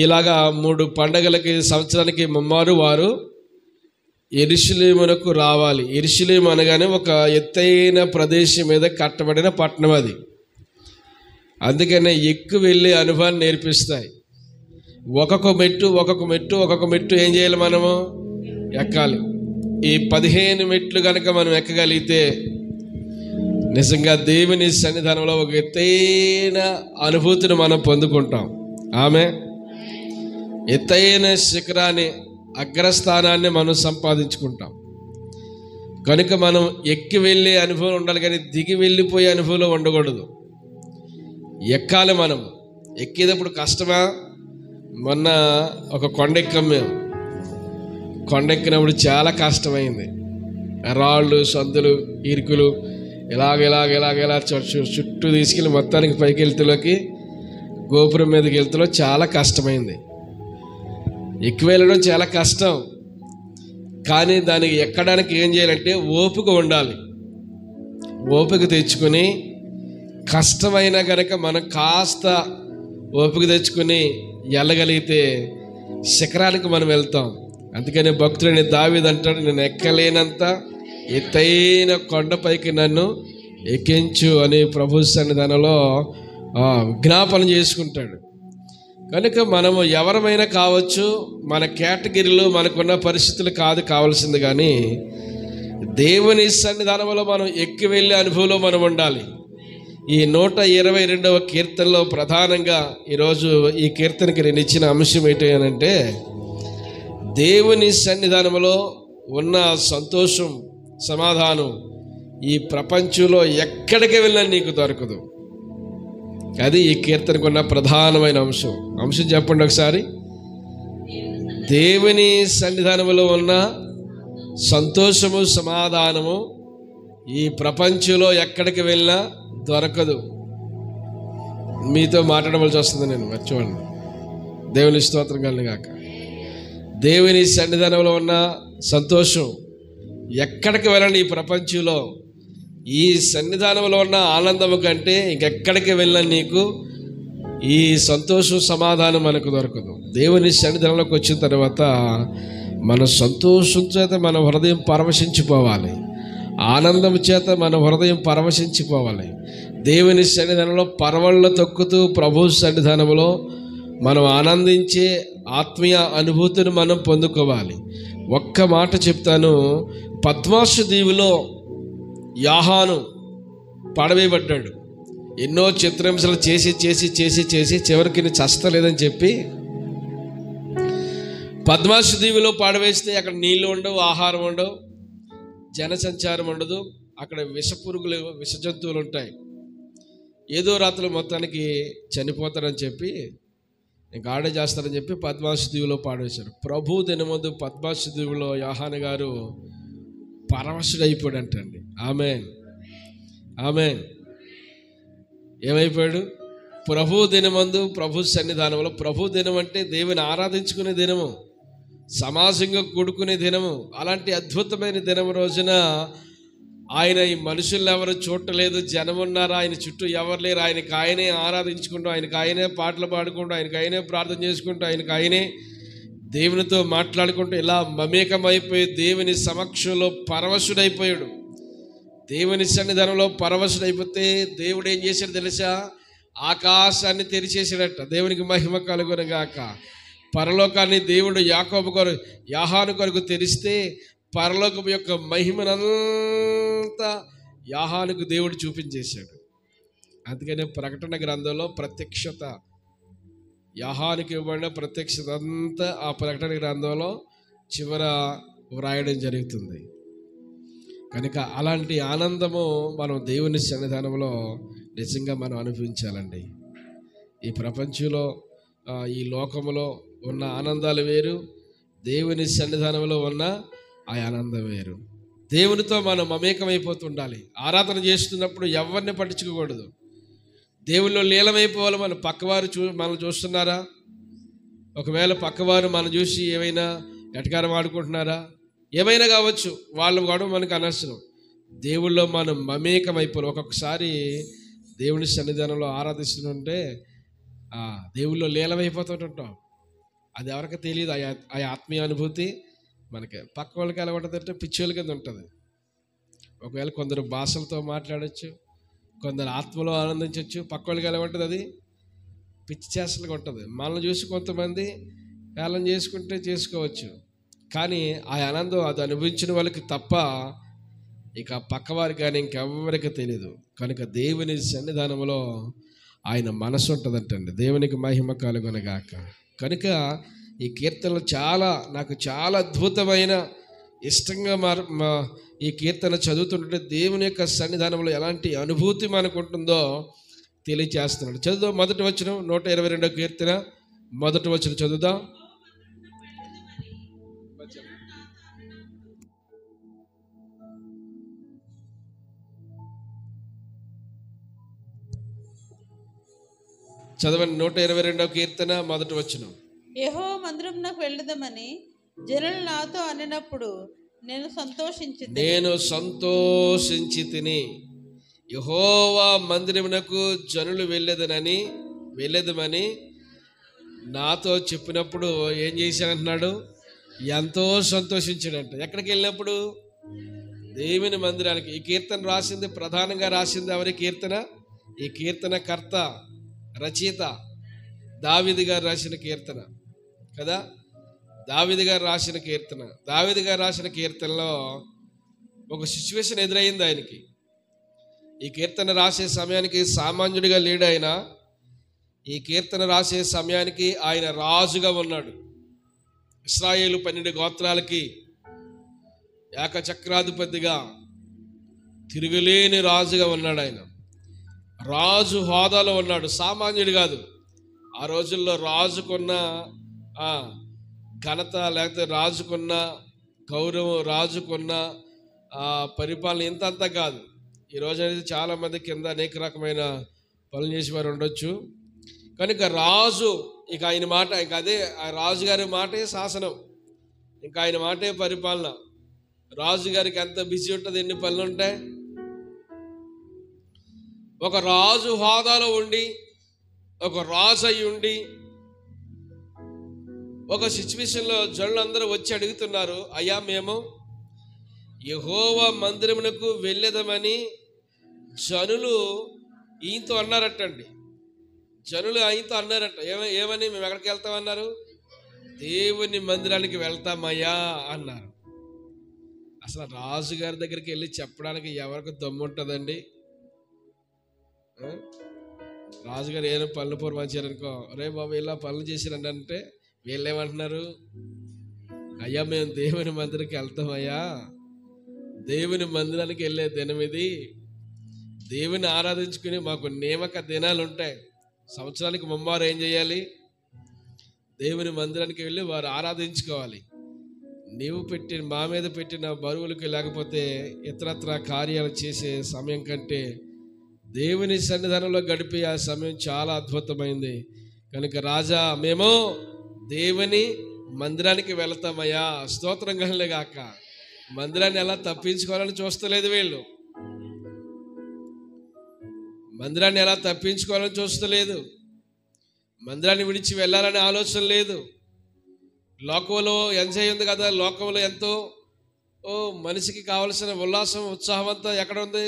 ఇలాగా 3 పండగలకి సంవత్సరానికి ముమ్మారు వారు యెరూషలేమునకు రావాలి. యెరూషలేము అనగానే ఒక ఎత్తైన ప్రదేశం మీద కట్టబడిన పట్టణం అది. అందుకనే ఎక్కువ వెళ్ళే అనుభవాన్ని నేర్పిస్తాయి. ఒక్కొక్క మెట్టు ఏం చేయాలి, మనము ఎక్కాలి. ఈ 15 మెట్లు కనుక మనం ఎక్కగలిగితే నిజంగా దేవుని సన్నిధానంలో ఒక ఎత్తైన అనుభూతిని మనం పొందుకుంటాం. ఆమె ఎత్తైన శిఖరాన్ని, అగ్రస్థానాన్ని మనం సంపాదించుకుంటాం. కనుక మనం ఎక్కి వెళ్ళే అనుభవం ఉండాలి, కానీ దిగి వెళ్ళిపోయే అనుభవంలో ఉండకూడదు. ఎక్కాలి. మనం ఎక్కేటప్పుడు కష్టమా? మొన్న ఒక కొండెక్కాం మేము. కొండెక్కినప్పుడు చాలా కష్టమైంది. రాళ్ళు, సందులు, ఇరుకులు ఇలాగ చుట్టూ తీసుకెళ్ళి మొత్తానికి పైకి వెళ్తులోకి గోపురం మీదకి వెళ్తులో చాలా కష్టమైంది. ఎక్కువ వెళ్ళడం చాలా కష్టం. కానీ దానికి ఎక్కడానికి ఏం చేయాలంటే ఓపిక ఉండాలి. ఓపిక తెచ్చుకొని కష్టమైనా కనుక మనం కాస్త ఓపిక తెచ్చుకొని వెళ్ళగలిగితే శిఖరానికి మనం వెళ్తాం. అందుకని భక్తుడైన దావీదు అంటాడు, నేను ఎక్కలేనంత ఎత్తైన కొండపైకి నన్ను ఎక్కించు అని ప్రభు సన్నిధానంలో విజ్ఞాపన చేసుకుంటాడు. కనుక మనము ఎవరమైనా కావచ్చు, మన కేటగిరీలో మనకున్న పరిస్థితులు కాదు కావాల్సింది, కానీ దేవుని సన్నిధానంలో మనం ఎక్కి వెళ్ళే అనుభవంలో మనం ఉండాలి. ఈ 122వ కీర్తనలో ప్రధానంగా ఈరోజు ఈ కీర్తనకి నేను ఇచ్చిన అంశం ఏంటంటే, దేవుని సన్నిధానంలో ఉన్న సంతోషం, సమాధానం ఈ ప్రపంచంలో ఎక్కడికి వెళ్ళినా నీకు దొరకదు. అది ఈ కీర్తనకు ఉన్న ప్రధానమైన అంశం చెప్పండి ఒకసారి. దేవుని సన్నిధానంలో ఉన్న సంతోషము, సమాధానము ఈ ప్రపంచంలో ఎక్కడికి వెళ్ళినా దొరకదు. మీతో మాట్లాడవలసి వస్తుంది నేను, మర్చిపోండి. దేవుని స్తోత్రం కలుగుగాక. దేవుని సన్నిధానంలో ఉన్న సంతోషం ఎక్కడికి వెళ్ళండి ఈ ప్రపంచంలో, ఈ సన్నిధానంలో ఉన్న ఆనందము కంటే ఇంకెక్కడికి వెళ్ళినా నీకు ఈ సంతోషం, సమాధానం మనకు దొరకదు. దేవుని సన్నిధానంలోకి వచ్చిన తర్వాత మన సంతోషం చేత మన హృదయం పరవశించిపోవాలి, ఆనందం చేత మన హృదయం పరవశించిపోవాలి. దేవుని సన్నిధానంలో పరవళ్ళ తొక్కుతూ ప్రభు సన్నిధానంలో మనం ఆనందించే ఆత్మీయ అనుభూతిని మనం పొందుకోవాలి. ఒక్క మాట చెప్తాను. పద్మాసు దీవిలో యాహాను పడవేయబడ్డాడు. ఎన్నో చిత్రహింసలు చేసి చివరికి చస్తలేదని చెప్పి పద్మాసు దీవిలో పడవేస్తే అక్కడ నీళ్లు ఉండవు, ఆహారం ఉండవు, జనసంచారం ఉండదు. అక్కడ విషపురుగులు, విష జంతువులు ఉంటాయి. ఏదో రాత్రులు మొత్తానికి చనిపోతారని చెప్పి, ఇంకా ఆడే చేస్తారని చెప్పి పద్మాసు దీవిలో పాడవేశారు. ప్రభు దినమందు పద్మాసు దీవిలో యాహాను గారు పరవశుడైపోయాడు అంటండి. ఆమెన్. ఏమైపోయాడు? ప్రభు దినమందు ప్రభు సన్నిధానంలో. ప్రభు దినం అంటే దేవుని ఆరాధించుకునే దినము, సమాజంగా కూడుకునే దినము. అలాంటి అద్భుతమైన దినం రోజున ఆయన ఈ మనుషులను ఎవరు చూడలేదు, జనం ఉన్నారు, ఆయన చుట్టూ ఎవరు లేరు, ఆయనకు ఆయనే ఆరాధించుకుంటూ, ఆయనకు ఆయనే పాటలు పాడుకుంటూ, ఆయనకు ఆయనే ప్రార్థన చేసుకుంటూ, ఆయనకు ఆయనే దేవునితో మాట్లాడుకుంటూ ఇలా మమేకమైపోయి దేవుని సమక్షంలో పరవశుడైపోయాడు. దేవుని సన్నిధానంలో పరవశుడైపోతే దేవుడు ఏం చేశాడు తెలుసా? ఆకాశాన్ని తెరిచేసాడట. దేవునికి మహిమ కలుగునుగాక. పరలోకాన్ని దేవుడు యాహాను కొరకు తెరిస్తే పరలోకం యొక్క మహిమనంతా యాహానుకు దేవుడు చూపించేశాడు. అందుకనే ప్రకటన గ్రంథంలో ప్రత్యక్షత, యాహానుకి ఇవ్వబడిన ప్రత్యక్షత అంతా ఆ ప్రకటన గ్రంథంలో చివర వ్రాయడం జరుగుతుంది. కనుక అలాంటి ఆనందము మనం దేవుని సన్నిధానంలో నిజంగా మనం అనుభవించాలండి. ఈ ప్రపంచంలో, ఈ లోకంలో ఉన్న ఆనందాలు వేరు, దేవుని సన్నిధానంలో ఉన్న ఆ ఆనందం వేరు. దేవునితో మనం మమేకమైపోతుండాలి. ఆరాధన చేస్తున్నప్పుడు ఎవరిని పట్టించుకోకూడదు. దేవుల్లో లీలమైపోవాలి. మన పక్కవారు మనల్ని చూస్తున్నారా? ఒకవేళ పక్కవారు మనం చూసి ఏమైనా ఎటకారం ఆడుకుంటున్నారా? ఏమైనా కావచ్చు, వాళ్ళు కూడా మనకు అనవసరం. దేవుళ్ళో మనం మమేకమైపోవాలి. ఒక్కొక్కసారి దేవుని సన్నిధానంలో ఆరాధిస్తుంటే దేవుళ్ళో లీలమైపోతుంటాం. అది ఎవరికి తెలియదు. ఆ ఆత్మీయ అనుభూతి మనకి. పక్క వాళ్ళకి ఎలా ఉంటుంది అంటే పిచ్చోళ్ళ కింద ఉంటుంది. ఒకవేళ కొందరు భాషలతో మాట్లాడచ్చు, కొందరు ఆత్మలో ఆనందించవచ్చు. పక్క వాళ్ళకి ఎలా ఉంటుంది, అది పిచ్చి చేష్టలుగా ఉంటుంది. మనల్ని చూసి కొంతమంది వేలం చేసుకుంటే చేసుకోవచ్చు, కానీ ఆ ఆనందం అది అనుభవించిన వాళ్ళకి తప్ప ఇక పక్కవారికి కానీ ఇంకెవ్వరికి తెలియదు. కనుక దేవుని సన్నిధానంలో ఆయన మనసు ఉంటుందంటండి. దేవునికి మహిమ కలుగునగాక. కనుక ఈ కీర్తనలు నాకు చాలా అద్భుతమైన ఇష్టంగా ఈ కీర్తన చదువుతుంటే దేవుని యొక్క సన్నిధానంలో ఎలాంటి అనుభూతి మనకు ఉంటుందో తెలియచేస్తున్నాడు. చదువుదాం. మొదటి వచనం 122వ కీర్తన మొదటి వచనం చదువుదాం. చదవండి. 122వ కీర్తన మొదటి వచనం. యెహోవా మందిరమునకు వెళ్ళదమని జనులు నాతో అనినప్పుడు నేను సంతోషించి తిని. యెహోవా మందిరమునకు జనులు వెళ్ళదమని నాతో చెప్పినప్పుడు ఏం చేశానంటున్నాడు? ఎంతో సంతోషించాడంట. ఎక్కడికి వెళ్ళినప్పుడు? దేవుని మందిరానికి. ఈ కీర్తన రాసింది, ప్రధానంగా రాసింది ఎవరి కీర్తన? ఈ కీర్తన కర్త, రచయిత దావీదు గారు రాసిన కీర్తన కదా. దావీదు గారు రాసిన కీర్తన. దావీదు గారు రాసిన కీర్తనలో ఒక సిచ్యువేషన్ ఎదురైంది ఆయనకి. ఈ కీర్తన రాసే సమయానికి సామాన్యుడిగా లేడు ఆయన. ఈ కీర్తన రాసే సమయానికి ఆయన రాజుగా ఉన్నాడు. ఇశ్రాయేలు 12 గోత్రాలకి ఏకచక్రాధిపతిగా తిరుగులేని రాజుగా ఉన్నాడు ఆయన. రాజు హోదాలో ఉన్నాడు, సామాన్యుడు కాదు. ఆ రోజుల్లో రాజుకున్న ఘనత, లేకపోతే రాజుకున్న గౌరవం, రాజుకున్న పరిపాలన ఇంతంత కాదు. ఈ రోజు అనేది చాలామంది కింద అనేక రకమైన పనులు చేసేవారు ఉండొచ్చు. కనుక రాజు, ఇక ఆయన మాట, ఇక అదే ఆ రాజుగారి మాటే శాసనం, ఇంకా ఆయన మాటే పరిపాలన. రాజుగారికి ఎంత బిజీ ఉంటుంది, ఎన్ని పనులు ఉంటాయి. ఒక రాజు హోదాలో ఉండి, ఒక రాజు అయి ఉండి, ఒక సిచ్యువేషన్లో జనులందరూ వచ్చి అడుగుతున్నారు, అయ్యా మేము యెహోవా మందిరమునకు వెళ్ళేదమని జనులు ఈయనతో అన్నారటండి. జనులు ఆయనతో అన్నారట. ఏమని? మేము ఎక్కడికి వెళ్తామన్నారు? దేవుని మందిరానికి వెళ్తామయ్యా అన్నారు. అసలు రాజుగారి దగ్గరికి వెళ్ళి చెప్పడానికి ఎవరికి దమ్ము ఉంటుందండి? రాజుగారు ఏమైనా పనులు పూర్వచ్చారనుకో, రే బాబు ఇలా పనులు చేసిరండి అంటే వీళ్ళు ఏమంటున్నారు? అయ్యా మేము దేవుని మందిరానికి వెళ్తామయ్యా, దేవుని మందిరానికి వెళ్ళే దినం ఇది, దేవుని ఆరాధించుకుని మాకు నియామక దినాలు ఉంటాయి. సంవత్సరానికి ముమ్మారు ఏం చేయాలి? దేవుని మందిరానికి వెళ్ళి వారు ఆరాధించుకోవాలి. నీవు మా మీద పెట్టిన బరువులకి, లేకపోతే ఇతరత్ర కార్యాలు చేసే సమయం కంటే దేవుని సన్నిధానంలో గడిపే ఆ సమయం చాలా అద్భుతమైంది. కనుక రాజా, మేము దేవుని మందిరానికి వెళతామయ్యా. స్తోత్రం కలుగుగాక. మందిరాన్ని ఎలా తప్పించుకోవాలని చూస్తలేదు వీళ్ళు. మందిరాన్ని ఎలా తప్పించుకోవాలని చూస్తలేదు. మందిరాన్ని విడిచి వెళ్ళాలనే ఆలోచన లేదు. లోకంలో ఎంజాయ్ ఉంది కదా, లోకంలో ఎంతో మనిషికి కావలసిన ఉల్లాసం, ఉత్సాహం అంతా ఎక్కడ ఉంది?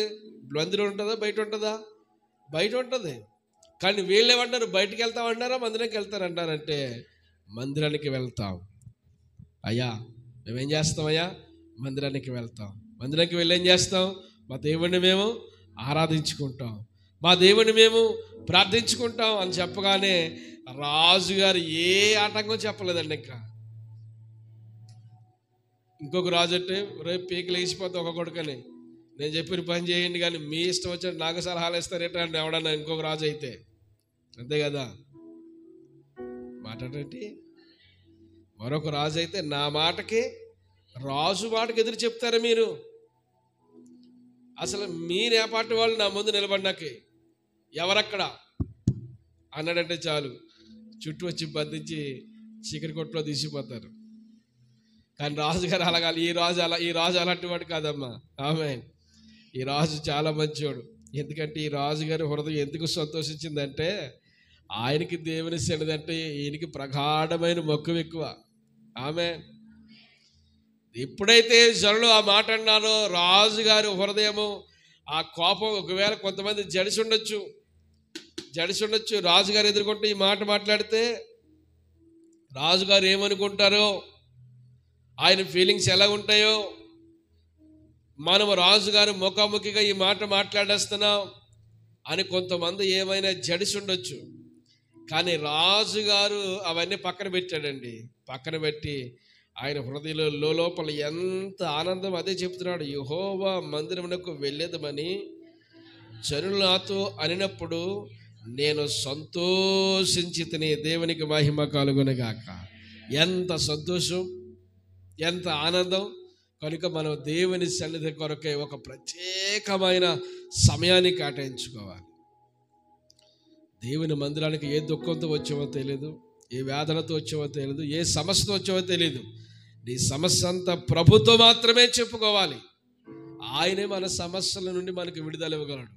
మందిరం ఉంటుందా? బయట ఉంటుందా? బయట ఉంటుంది. కానీ వీళ్ళు ఏమంటారు? బయటికి వెళ్తామంటారా, మందిరానికి వెళ్తారంటారంటే మందిరానికి వెళ్తాం అయ్యా. మేమేం చేస్తామయ్యా? మందిరానికి వెళ్తాం. మందిరానికి వెళ్ళి ఏం చేస్తాం? మా దేవుణ్ణి మేము ఆరాధించుకుంటాం, మా దేవుణ్ణి మేము ప్రార్థించుకుంటాం అని చెప్పగానే రాజుగారు ఏ ఆటంకం చెప్పలేదండి. ఇంకొక రాజు అంటే రేపు పీకలు వేసిపోతే ఒక కొడుకని, నేను చెప్పిన పని చేయండి కానీ మీ ఇష్టం వచ్చినట్టు నాకు సలహాలు ఇస్తారేట అంటే ఎవడన్నా ఇంకొక రాజు అయితే, అంతే కదా. మాట్లాడేంటి? మరొక రాజు అయితే నా మాటకి, రాజు మాటకి ఎదురు చెప్తారా మీరు? అసలు మీరే పార్టీ వాళ్ళు నా ముందు నిలబడినాకే ఎవరక్కడ అన్నాడంటే చాలు, చుట్టూ వచ్చి బంధించి చీకటి కొట్టులో తీసిపోతారు. కానీ రాజుగారు అలాగాలి. ఈ రాజు అలాంటి వాడు కాదమ్మా. ఆమేన్. ఈ రాజు చాలా మంచివాడు. ఎందుకంటే ఈ రాజుగారి హృదయం ఎందుకు సంతోషించిందంటే, ఆయనకి దేవుని సన్నిధి అంటే ఈయనకి ప్రగాఢమైన మక్కువ ఎక్కువ. ఆమె ఎప్పుడైతే జనులు ఆ మాట అన్నారో రాజుగారి హృదయము ఆ కోపం, ఒకవేళ కొంతమంది జడిసి ఉండొచ్చు రాజుగారు ఎదుర్కొంటూ ఈ మాట మాట్లాడితే రాజుగారు ఏమనుకుంటారో, ఆయన ఫీలింగ్స్ ఎలా ఉంటాయో, మనం రాజుగారు ముఖాముఖిగా ఈ మాట మాట్లాడేస్తున్నాం అని కొంతమంది ఏమైనా జడిసి ఉండొచ్చు. కానీ రాజుగారు అవన్నీ పక్కన పెట్టాడండి. పక్కన పెట్టి ఆయన హృదయంలో లోపల ఎంత ఆనందం, అదే చెప్తున్నాడు. యెహోవా మందిరమునకు వెళ్ళేదమని జనులు నాతో అనినప్పుడు నేను సంతోషించి తిని, దేవునికి మహిమ కలుగునుగాక. ఎంత సంతోషం, ఎంత ఆనందం. కనుక మనం దేవుని సన్నిధి కొరకై ఒక ప్రత్యేకమైన సమయాన్ని కేటాయించుకోవాలి. దేవుని మందిరానికి ఏ దుఃఖంతో వచ్చామో తెలియదు, ఏ వేదనతో వచ్చామో తెలియదు, ఏ సమస్యతో వచ్చామో తెలియదు. నీ సమస్య అంతా ప్రభుతో మాత్రమే చెప్పుకోవాలి. ఆయనే మన సమస్యల నుండి మనకు విడుదల ఇవ్వగలడు.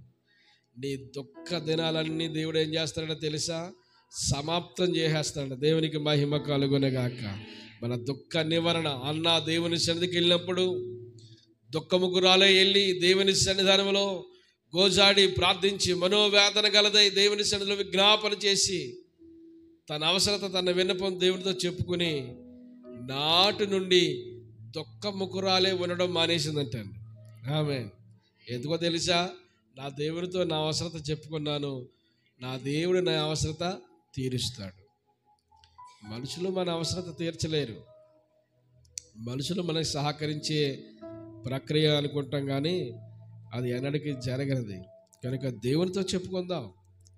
నీ దుఃఖ దినాలన్నీ దేవుడు ఏం చేస్తాడో తెలుసా? సమాప్తం చేసేస్తాడు. దేవునికి మహిమ కలుగునుగాక. మన దుఃఖ నివారణ అన్న దేవుని సన్నిధికి వెళ్ళినప్పుడు దుఃఖము గురాలే వెళ్ళి దేవుని సన్నిధానంలో గోజాడి ప్రార్థించి మనోవేదన గలదై దేవుని సన్నిధిలో విజ్ఞాపన చేసి తన అవసరత, తన విన్నపం దేవునితో చెప్పుకుని నాటి నుండి దుఃఖముకురాలే ఉండడం మానేసిందంటండి ఆమె. ఎందుకో తెలుసా? నా దేవునితో నా అవసరత చెప్పుకున్నాను, నా దేవుడు నా అవసరత తీరుస్తాడు. మనుషులు మన అవసరత తీర్చలేరు. మనుషులు మనకు సహకరించే ప్రక్రియ అనుకుంటాం, కానీ అది ఎన్నటికీ జరగనిది. కనుక దేవునితో చెప్పుకుందాం.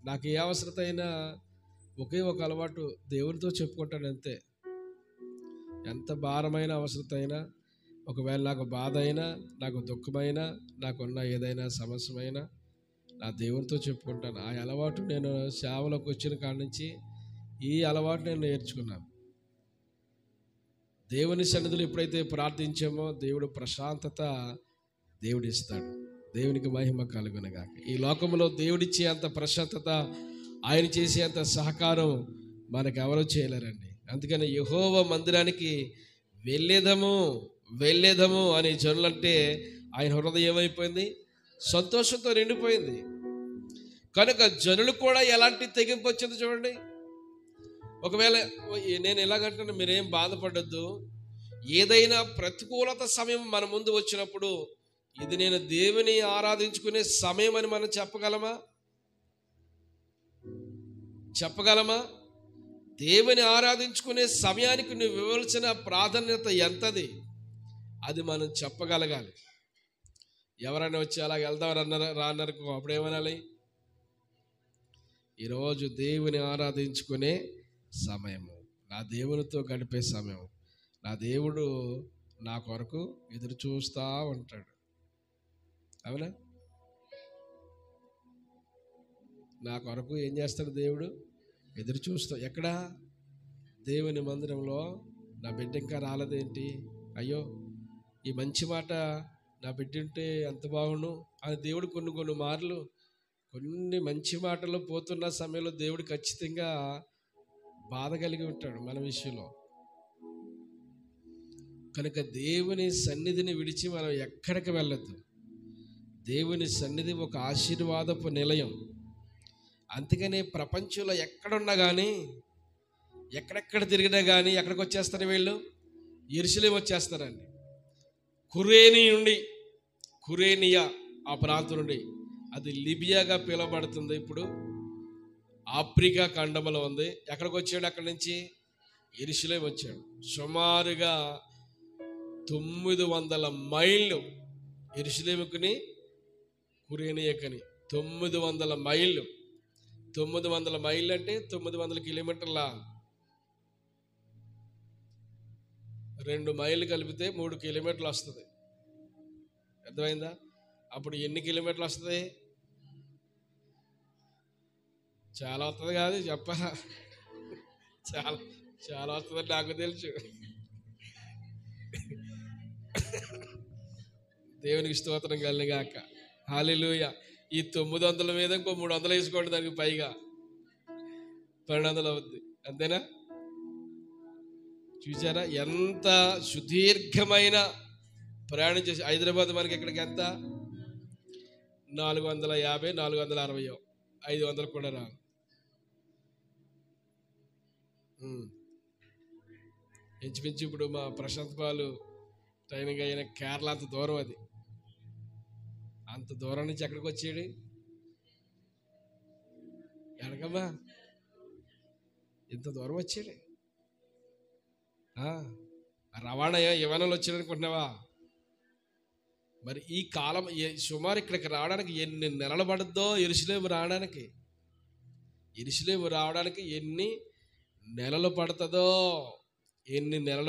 నాకు ఏ అవసరత అయినా ఒకే ఒక అలవాటు, దేవునితో చెప్పుకుంటాను అంతే. ఎంత భారమైన అవసరత అయినా, ఒకవేళ నాకు బాధ అయినా, నాకు దుఃఖమైనా, నాకున్న ఏదైనా సమస్యమైనా నా దేవునితో చెప్పుకుంటాను. ఆ అలవాటు నేను సేవలోకి వచ్చిన కాడ నుంచి ఈ అలవాటు నేను నేర్చుకున్నాను. దేవుని సన్నిధిలో ఎప్పుడైతే ప్రార్థించామో దేవుడు ప్రశాంతత దేవుడు ఇస్తాడు. దేవునికి మహిమ కలుగునుగాక. ఈ లోకంలో దేవుడిచ్చే అంత ప్రశాంతత, ఆయన చేసే అంత సహకారం మనకు ఎవరూ చేయలేరండి. అందుకని యెహోవా మందిరానికి వెళ్ళేదము అని జనులంటే ఆయన హృదయం ఏమైపోయింది? సంతోషంతో నిండిపోయింది. కనుక జనులు కూడా ఎలాంటి తెగింపు వచ్చింది చూడండి. ఒకవేళ నేను ఎలాగంటున్నా, మీరేం బాధపడద్దు. ఏదైనా ప్రతికూలత సమయం మన ముందు వచ్చినప్పుడు ఇది నేను దేవుని ఆరాధించుకునే సమయం అని మనం చెప్పగలమా? దేవుని ఆరాధించుకునే సమయానికి నువ్వు ఇవ్వాల్సిన ప్రాధాన్యత ఎంతది, అది మనం చెప్పగలగాలి. ఎవరైనా వచ్చి అలా వెళ్దాం రాన్నారు, అప్పుడు ఏమనాలి? ఈరోజు దేవుని ఆరాధించుకునే సమయము, నా దేవునితో గడిపే సమయం. నా దేవుడు నా కొరకు ఎదురు చూస్తూ ఉంటాడు. అవునా? నా కొరకు ఏం చేస్తాడు దేవుడు? ఎదురు చూస్తా. ఎక్కడా? దేవుని మందిరంలో. నా బిడ్డ ఇంకా రాలేదేంటి? అయ్యో, ఈ మంచి మాట నా బిడ్డ ఉంటే ఎంత బాగుండు అని దేవుడు కొన్ని మార్లు, కొన్ని మంచి మాటలు పోతున్న సమయంలో దేవుడు ఖచ్చితంగా బాధ కలిగి ఉంటాడు మన విషయంలో. కనుక దేవుని సన్నిధిని విడిచి మనం ఎక్కడికి వెళ్ళొద్దు. దేవుని సన్నిధి ఒక ఆశీర్వాదపు నిలయం. అందుకనే ప్రపంచంలో ఎక్కడున్నా కానీ, ఎక్కడెక్కడ తిరిగినా కానీ ఎక్కడికి వచ్చేస్తారు వీళ్ళు? యెరూషలేము వచ్చేస్తారండి. కురేనియా ఆ ప్రాంతం నుండి, అది లిబియాగా పిలువబడుతుంది, ఇప్పుడు ఆఫ్రికా ఖండంలో ఉంది. ఎక్కడికి వచ్చాడు? అక్కడి నుంచి యెరూషలేము వచ్చాడు. సుమారుగా 900 మైళ్ళు యెరూషలేముకుని కురేనియాకని. 900 మైళ్ళు. 900 మైళ్ళు అంటే 900 కిలోమీటర్ల. 2 మైళ్ళు కలిపితే 3 కిలోమీటర్లు వస్తుంది. అర్థమైందా? అప్పుడు ఎన్ని కిలోమీటర్లు వస్తుంది? చాలా వస్తుంది కాదు, చాలా వస్తుంది, నాకు తెలుసు. దేవునికి స్తోత్రం కలుగుగాక. హల్లెలూయా. ఈ 900 మీద ఇంకో 300 వేసుకోండి దానికి పైగా. 1200 అవుద్ది, అంతేనా? చూసారా ఎంత సుదీర్ఘమైన ప్రయాణం చేసి హైదరాబాద్ మనకి ఇక్కడికి ఎంత 450 460 500 కూడా రాదు. ఇంచుమించు ఇప్పుడు మా ప్రశాంత్ పాలు ట్రైనింగ్ అయిన కేరళ అంత దూరం, అది అంత దూరం నుంచి ఎక్కడికి వచ్చాడు? ఎడకమ్మా ఇంత దూరం వచ్చాడు. రవాణా విమానంలో వచ్చాడు అనుకుంటున్నావా? మరి ఈ కాలం సుమారు ఇక్కడికి రావడానికి ఎన్ని నెలలు పడుద్దో, యెరూషలేము రావడానికి ఎన్ని నెలలు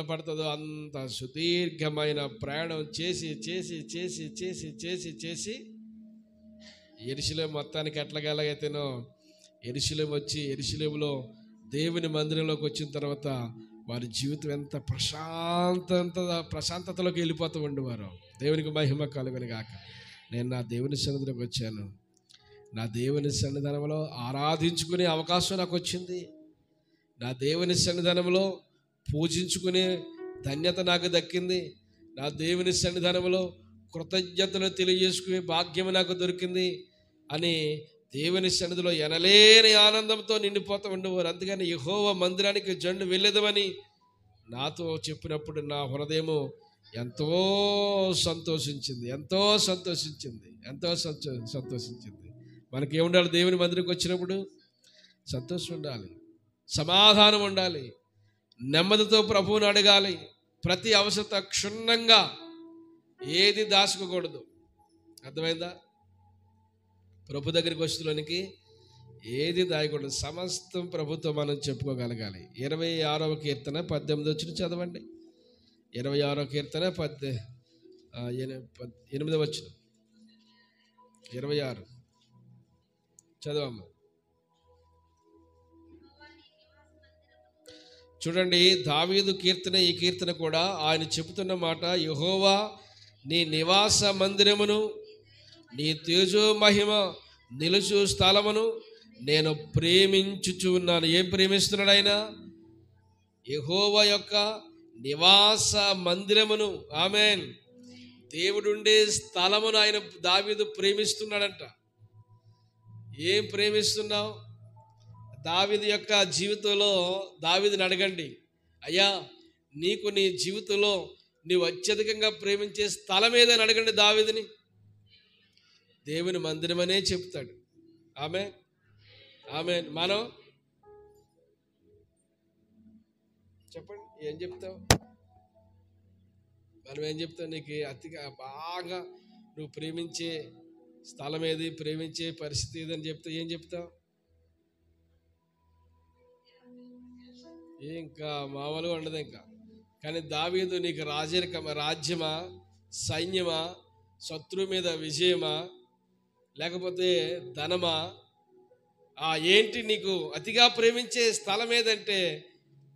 పడుతుందో, అంత సుదీర్ఘమైన ప్రయాణం చేసి చేసి చేసి చేసి చేసి చేసి యెరూషలేము మొత్తానికి ఎట్లాగైతేనో యెరూషలేము వచ్చి యెరూషలేములో దేవుని మందిరంలోకి వచ్చిన తర్వాత వారి జీవితం ఎంత ప్రశాంతతలోకి వెళ్ళిపోతూ ఉండేవారు. దేవునికి మహిమ కలుగును గాక. నేను నా దేవుని సన్నిధిలోకి వచ్చాను. నా దేవుని సన్నిధానంలో ఆరాధించుకునే అవకాశం నాకు వచ్చింది. నా దేవుని సన్నిధానంలో పూజించుకునే ధన్యత నాకు దక్కింది. నా దేవుని సన్నిధానంలో కృతజ్ఞతలు తెలియజేసుకునే భాగ్యం నాకు దొరికింది అని దేవుని సన్నిధిలో ఎనలేని ఆనందంతో నిండిపోతూ ఉండేవారు. అందుకని యెహోవా మందిరానికి జండు వెళ్ళేదమని నాతో చెప్పినప్పుడు నా హృదయము ఎంతో సంతోషించింది. మనకి ఏముండాలి? దేవుని మందిరానికి వచ్చినప్పుడు సంతోషం ఉండాలి, సమాధానం ఉండాలి, నెమ్మదితో ప్రభువుని అడగాలి. ప్రతి అవసరత క్షుణ్ణంగా ఏది దాచుకోకూడదు. అర్థమైందా? ప్రభు దగ్గరికి వచ్చేలోనికి ఏది దాయకూడదు. సమస్తం ప్రభుతో మనం చెప్పుకోగలగాలి. 26వ కీర్తన 18 చదవండి. 26వ కీర్తన 8వ 26 చదవమ్మా. చూడండి, దావీదు కీర్తన, ఈ కీర్తన కూడా ఆయన చెబుతున్న మాట, యెహోవా నీ నివాస మందిరమును, నీ తేజో మహిమ నిలుచు స్థలమును నేను ప్రేమించుచున్నాను. ఏం ప్రేమిస్తున్నాడు ఆయన? యెహోవా యొక్క నివాస మందిరమును. ఆమేన్. దేవుడుండే స్థలమును ఆయన దావీదు ప్రేమిస్తున్నాడంట. ఏం ప్రేమిస్తున్నావు? దావీదు యొక్క జీవితంలో దావీదుని అడగండి, అయ్యా నీకు నీ జీవితంలో నీవు అత్యధికంగా ప్రేమించే స్థలం ఏదని అడగండి దావీదుని. దేవుని మందిరమనే చెప్తాడు. ఆమేన్, ఆమేన్. మనం చెప్పండి, ఏం చెప్తావు? మనం ఏం చెప్తావు? నీకు అతిగా బాగా నువ్వు ప్రేమించే స్థలం ఏది, ప్రేమించే పరిస్థితి ఏదని చెప్తే ఏం చెప్తావు? ఇంకా మామూలుగా ఉండదు ఇంకా. కానీ దావీదు నీకు రాజ్యమా, సైన్యమా, శత్రువు మీద విజయమా, లేకపోతే ధనమా, ఏంటి నీకు అతిగా ప్రేమించే స్థలం ఏదంటే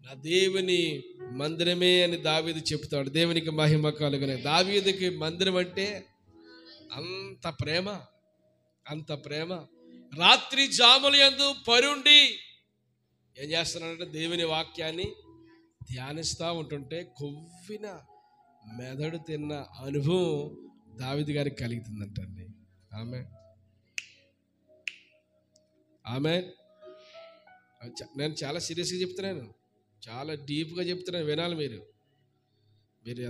నా దేవుని మందిరమే అని దావీదు చెప్తాడు. దేవునికి మహిమ కలుగునే. దావీదుకి మందిరం అంటే అంత ప్రేమ. రాత్రి జాములు యందు పరుండి ఏం చేస్తున్నాడంటే దేవుని వాక్యాన్ని ధ్యానిస్తూ ఉంటుంటే కొవ్విన మెదడు తిన్న అనుభవం దావీదు గారికి కలుగుతుందంటండి. ఆమె నేను చాలా సీరియస్గా చెప్తున్నాను, చాలా డీప్గా చెప్తున్నాను, వినాలి మీరు.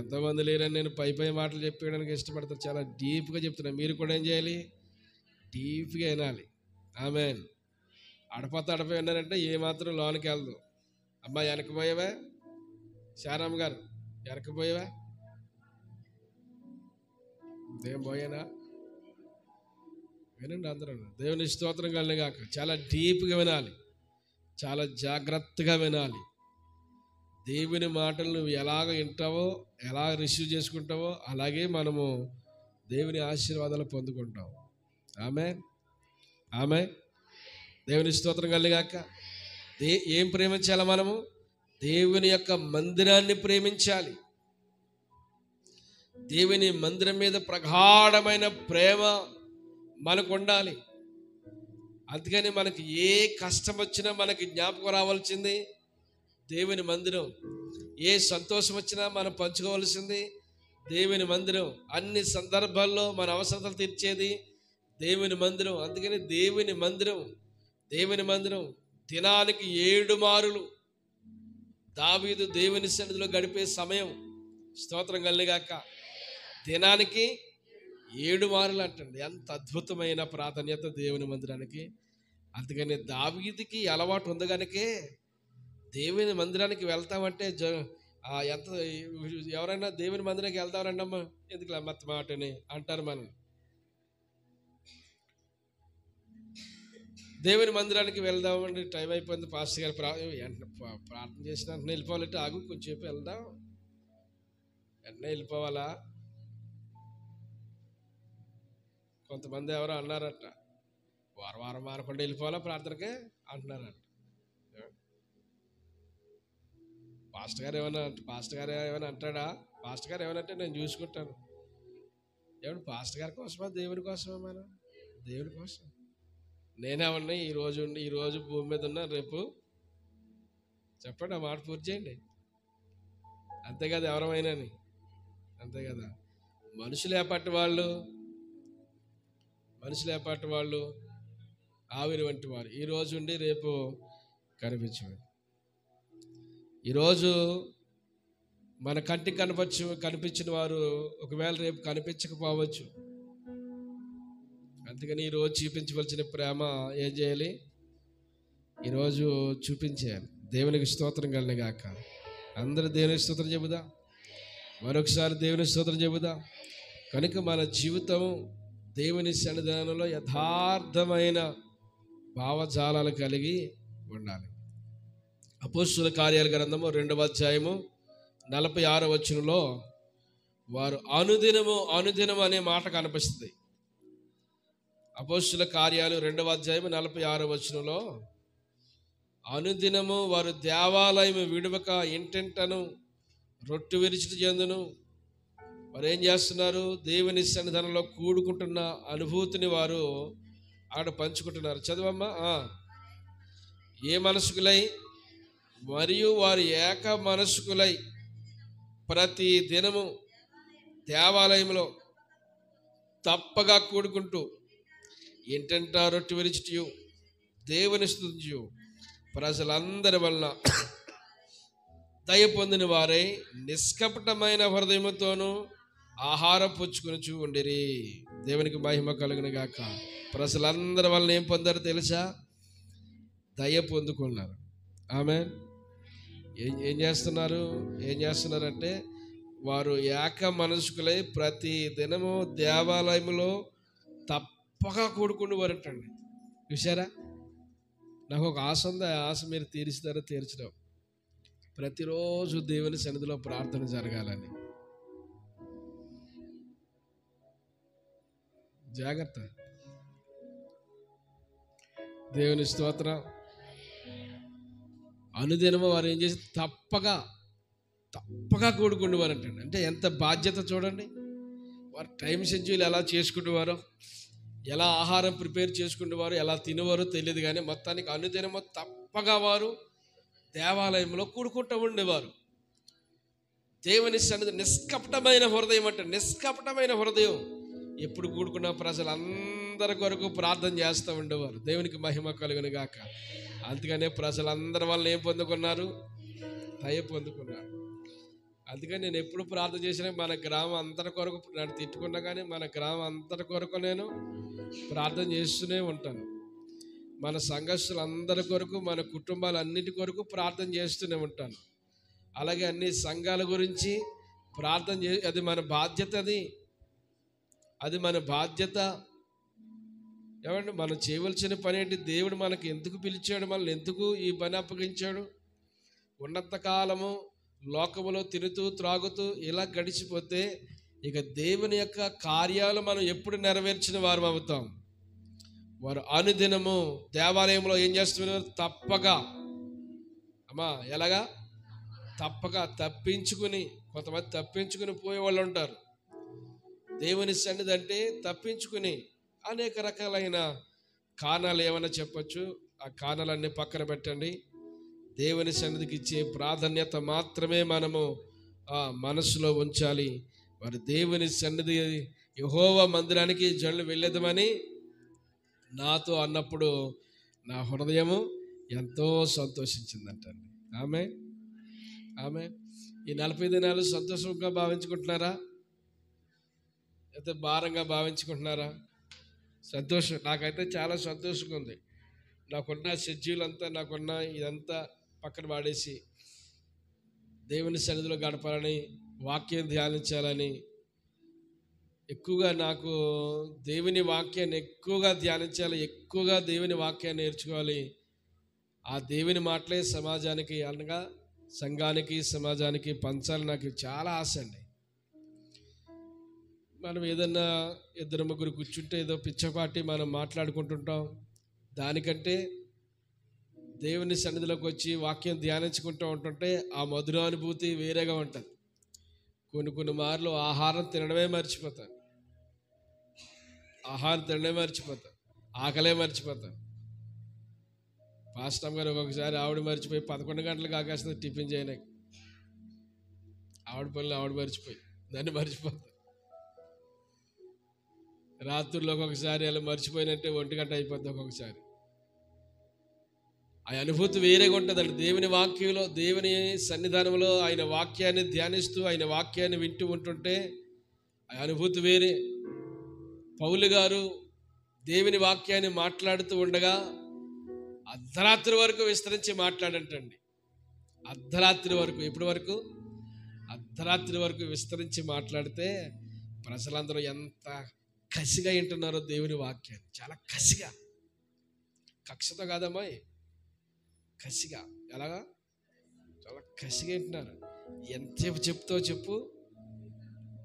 ఎంతమంది లేరని నేను పై మాటలు చెప్పడానికి ఇష్టపడతాను. చాలా డీప్గా చెప్తున్నాను. మీరు కూడా ఏం చేయాలి? డీప్గా వినాలి. ఆమేన్. అడప విన్నారంటే ఏమాత్రం లోనికి వెళ్దాం. అమ్మా వెనకపోయావా? శారమ్మ గారు వెనకపోయావా? ఏం పోయానా? వినండి అందరూ. దేవుని స్తోత్రం కలిగాక. చాలా డీప్గా వినాలి, చాలా జాగ్రత్తగా వినాలి. దేవుని మాటలు నువ్వు ఎలాగ వింటావో, ఎలా రిసీవ్ చేసుకుంటావో అలాగే మనము దేవుని ఆశీర్వాదాలు పొందుకుంటాం. ఆమె దేవుని స్తోత్రం కలిగాక. ఏం ప్రేమించాలి మనము? దేవుని యొక్క మందిరాన్ని ప్రేమించాలి. దేవుని మందిరం మీద ప్రగాఢమైన ప్రేమ మనకు ఉండాలి. అందుకని మనకి ఏ కష్టం వచ్చినా మనకి జ్ఞాపకం రావాల్సింది దేవుని మందిరం. ఏ సంతోషం వచ్చినా మనం పంచుకోవాల్సింది దేవుని మందిరం. అన్ని సందర్భాల్లో మన అవసరతలు తీర్చేది దేవుని మందిరం. అందుకని దేవుని మందిరం దినానికి 7 మారులు దావీదు దేవుని సన్నిధిలో గడిపే సమయం. స్తోత్రం కలిగాక. దినానికి 7 మారులు అంటండి. ఎంత అద్భుతమైన ప్రాధాన్యత దేవుని మందిరానికి. అందుకని దావీదుకి అలవాటు ఉంది కనుకే దేవుని మందిరానికి వెళ్తామంటే ఎంత ఎవరైనా దేవుని మందిరానికి వెళ్తారండి అమ్మ ఎందుకు మత మాటని అంటారు. మనం దేవుని మందిరానికి వెళ్దామండి, టైం అయిపోయింది, పాస్టర్ గారు ప్రార్థన చేసిన వెంటనే వెళ్ళిపోవాలంటే ఆగు కొంచెంసేపు వెళ్దాం, వెంటనే వెళ్ళిపోవాలా? కొంతమంది ఎవరో అన్నారట, వారం మారకుండా వెళ్ళిపోవాలా ప్రార్థనకే అంటున్నారట. పాస్టర్ గారు ఏమైనా అంటాడా? పాస్టర్ గారు ఏమనంటే నేను చూసుకుంటాను. ఏమన్నా పాస్టర్ గారి కోసమా దేవుని కోసమా? మనం దేవుని కోసం. నేనేమన్నా ఈరోజు భూమి మీద ఉన్నా, రేపు చెప్పండి, ఆ మాట పూర్తి చేయండి. అంతే కదా, ఎవరమైనాని అంతే కదా. మనుషులు ఏపాటి వాళ్ళు ఆవిరి వంటి వారు. ఈరోజు ఉండి రేపు కనిపించేవారు. ఈరోజు మన కంటికి కనిపించిన వారు ఒకవేళ రేపు కనిపించకపోవచ్చు. అందుకని ఈరోజు చూపించవలసిన ప్రేమ ఏం చేయాలి? ఈరోజు చూపించేయాలి. దేవునికి స్తోత్రం కలిగాక. అందరూ దేవునికి స్తోత్రం చెబుదా, మరొకసారి దేవునికి స్తోత్రం చెబుదా. కనుక మన జీవితం దేవుని సన్నిధానంలో యథార్థమైన భావజాలాలు కలిగి ఉండాలి. అపోస్తుల కార్యాల గ్రంథము 2వ అధ్యాయము 46వ వచనంలో వారు అనుదినము అనే మాట కనిపిస్తుంది. అపోస్తుల కార్యాలు 2వ అధ్యాయము 46వ వచనంలో అనుదినము వారు దేవాలయము విడువక ఇంటింటను రొట్టె విరిచిట చెందును. వారు ఏం చేస్తున్నారు? దేవుని సన్నిధానంలో కూడుకుంటున్న అనుభూతిని వారు ఆడ పంచుకుంటున్నారు. చదవమ్మా. ఏ మనసుకులై మరియు వారు ఏక మనసుకులై ప్రతి దినము దేవాలయంలో తప్పగా కూడుకుంటూ ఇంటింటా రొట్టె విరిచిటయు దేవుని స్తుతించు ప్రజలందరి వలన దయ పొందిన వారై నిష్కపటమైన హృదయముతోనూ ఆహారం పుచ్చుకొని ఉండిరి. దేవునికి మహిమ కలుగును గాక. ప్రజలందరి వలన ఏం పొందారో తెలుసా? దయ పొందుకున్నారు. ఆమేన్. ఏం చేస్తున్నారంటే వారు ఏక మనసుకులై ప్రతి దినము దేవాలయంలో తప్పగా కూడుకుని వారంటండి. చూసారా? నాకు ఒక ఆశ ఉంది. ఆ ఆశ మీరు తీరుస్తారో తీర్చడం. ప్రతిరోజు దేవుని సన్నిధిలో ప్రార్థన జరగాలని. జాగ్రత్త. దేవుని స్తోత్రం. అనుదినము వారు ఏం చేసి తప్పగా కూడుకునేవారంటండి. అంటే ఎంత బాధ్యత చూడండి. వారు టైం షెడ్యూల్ ఎలా చేసుకునేవారో, ఎలా ఆహారం ప్రిపేర్ చేసుకునేవారు, ఎలా తినేవారో తెలియదు, కానీ మొత్తానికి అనుదినము తప్పగా వారు దేవాలయంలో కూడుకుంటూ ఉండేవారు. దేవుని సన్నిధి నిష్కపటమైన హృదయం అంటే నిష్కపటమైన హృదయం. ఎప్పుడు కూడుకున్న ప్రజలందరి కొరకు ప్రార్థన చేస్తూ ఉండేవారు. దేవునికి మహిమ కలుగును గాక. అందుకనే ప్రజలందరి వల్ల ఏం పొందుకున్నారు? దయ పొందుకున్నారు. అందుకని నేను ఎప్పుడు ప్రార్థన చేసినా మన గ్రామం అంతటి కొరకు, నన్ను తిట్టుకున్నా కానీ మన గ్రామం అంతటి కొరకు నేను ప్రార్థన చేస్తూనే ఉంటాను. మన సంఘస్థులందరి కొరకు, మన కుటుంబాలన్నిటి కొరకు ప్రార్థన చేస్తూనే ఉంటాను. అలాగే అన్ని సంఘాల గురించి ప్రార్థన అది మన బాధ్యత. అది మన బాధ్యత. ఏమంటే మనం చేయవలసిన పని ఏంటి? దేవుడు మనకి ఎందుకు పిలిచాడు? మనల్ని ఎందుకు ఈ పని అప్పగించాడు? ఉన్నంత కాలము లోకములో తిరుగుతూ త్రాగుతూ ఇలా గడిచిపోతే ఇక దేవుని యొక్క కార్యాలు మనం ఎప్పుడు నెరవేర్చిన వారు అవుతాం. వారు అనుదినము దేవాలయంలో ఏం చేస్తున్నారు? తప్పగా. అమ్మా ఎలాగా? తప్పగా తప్పించుకుని. కొంతమంది తప్పించుకుని పోయేవాళ్ళు ఉంటారు. దేవుని సన్నిధి అంటే తప్పించుకుని అనేక రకాలైన కారణాలు ఏమైనా చెప్పొచ్చు, ఆ కారణాలన్నీ పక్కన పెట్టండి. దేవుని సన్నిధికి ఇచ్చే ప్రాధాన్యత మాత్రమే మనము మనసులో ఉంచాలి. మరి దేవుని సన్నిధి యెహోవా మందిరానికి జనులు వెళ్ళేదమని నాతో అన్నప్పుడు నా హృదయము ఎంతో సంతోషించిందంటండి. ఆమె ఈ 40 దినాలు సంతోషంగా భావించుకుంటున్నారా, అయితే భారంగా భావించుకుంటున్నారా? సంతోషం, నాకైతే చాలా సంతోషంగా ఉంది. నాకున్న షెడ్యూల్ అంతా, నాకున్న ఇదంతా పక్కన పాడేసి దేవుని సన్నిధిలో గడపాలని, వాక్యం ధ్యానించాలని, ఎక్కువగా నాకు దేవుని వాక్యాన్ని ఎక్కువగా ధ్యానించాలి, ఎక్కువగా దేవుని వాక్యాన్ని నేర్చుకోవాలి. ఆ దేవుని మాటలే సమాజానికి, అనగా సంఘానికి, సమాజానికి పంచాలి. నాకు చాలా ఆశ అండి. మనం ఏదన్నా 2-3 కూర్చుంటే ఏదో పిచ్చపాటి మనం మాట్లాడుకుంటుంటాం. దానికంటే దేవుని సన్నిధిలోకి వచ్చి వాక్యం ధ్యానించుకుంటూ ఉంటుంటే ఆ మధురానుభూతి వేరేగా ఉంటుంది. కొన్ని మార్లు ఆహారం తినడమే మర్చిపోతాను, ఆకలే మర్చిపోతాను. పాస్టమ్ గారు ఒక్కొక్కసారి ఆవిడ మర్చిపోయి 11 గంటలకు ఆకాశం టిఫిన్ చేయడానికి, ఆవిడ పనులు ఆవిడ మర్చిపోయి దాన్ని మర్చిపోతాను. రాత్రుల్లో ఒక్కొక్కసారి అలా మర్చిపోయినట్టే 1 గంట అయిపోద్ది ఒక్కొక్కసారి. ఆ అనుభూతి వేరేగా ఉంటుందండి. దేవుని వాక్యంలో, దేవుని సన్నిధానంలో ఆయన వాక్యాన్ని ధ్యానిస్తూ, ఆయన వాక్యాన్ని వింటూ ఉంటుంటే ఆ అనుభూతి వేరే. పౌలు గారు దేవుని వాక్యాన్ని మాట్లాడుతూ ఉండగా అర్ధరాత్రి వరకు విస్తరించి మాట్లాడంటండి. అర్ధరాత్రి వరకు, ఎప్పటి వరకు? అర్ధరాత్రి వరకు విస్తరించి మాట్లాడితే ప్రజలందరూ ఎంత కసిగా వింటున్నారో దేవుని వాక్యాన్ని. చాలా కసిగా, కక్షతో కాదమ్మా, కసిగా. ఎలాగా? చాలా కసిగా వింటున్నారు. ఎంతసేపు చెప్తావు చెప్పు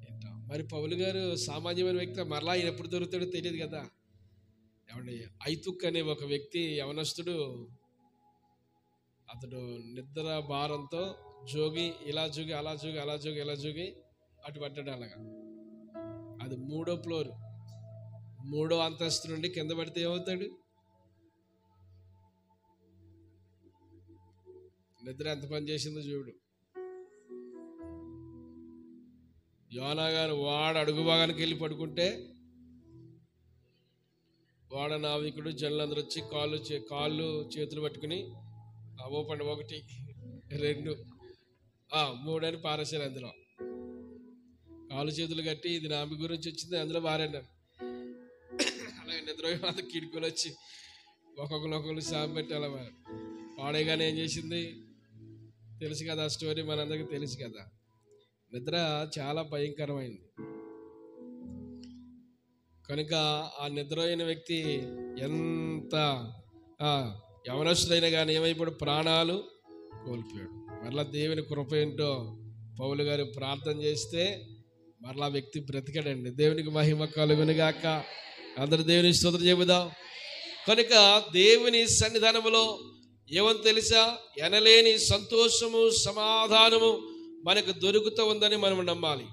వింటాం. మరి పౌలు గారు సామాన్యమైన వ్యక్తి, మరలా ఆయన ఎప్పుడు దొరుకుతాడో తెలియదు కదా. ఏమండి, ఐతుక్ అనే ఒక వ్యక్తి, యవనస్తుడు, అతడు నిద్ర భారంతో జోగి, ఇలా జోగి, అలా జోగి, అలా జోగి, ఇలా జోగి అటు పడ్డాడు. అలాగా అది 3వ ఫ్లోర్, 3వ అంతస్తు నుండి కింద పడితే ఏమవుతాడు? నిద్ర ఎంత పని చేసిందో చూడు. యోనా గారు వాడు అడుగు భాగానికి వెళ్ళి పడుకుంటే వాడ నావికుడు జనులందరూ వచ్చి కాళ్ళు చేతులు పట్టుకుని ఓపెన్ 1 2 3 అని పారేశారు. అందులో కాళ్ళు చేతులు కట్టి ఇది నామి గురించి వచ్చింది, అందులో పారాను. అలాగే నిద్ర కిడుకులు వచ్చి ఒక్కొక్కరు సాగు పెట్టి అలా పాడేగానే ఏం చేసింది తెలుసు కదా, ఆ స్టోరీ మనందరికీ తెలుసు కదా. నిద్ర చాలా భయంకరమైంది. కనుక ఆ నిద్ర అయిన వ్యక్తి ఎంత యవనస్తుడైనా కానీ ఏమైపోయాడు? ప్రాణాలు కోల్పోయాడు. మరలా దేవుని కృప ఏంటో పౌలు గారు ప్రార్థన చేస్తే మరలా వ్యక్తి బ్రతికాడండి. దేవునికి మహిమ కలుగునుగాక. అందరు దేవుని స్తోత్రం చెబుదాం. కనుక దేవుని సన్నిధానములో ఏమని తెలుసా? ఎనలేని సంతోషము, సమాధానము మనకు దొరుకుతూ ఉందని మనం నమ్మాలి.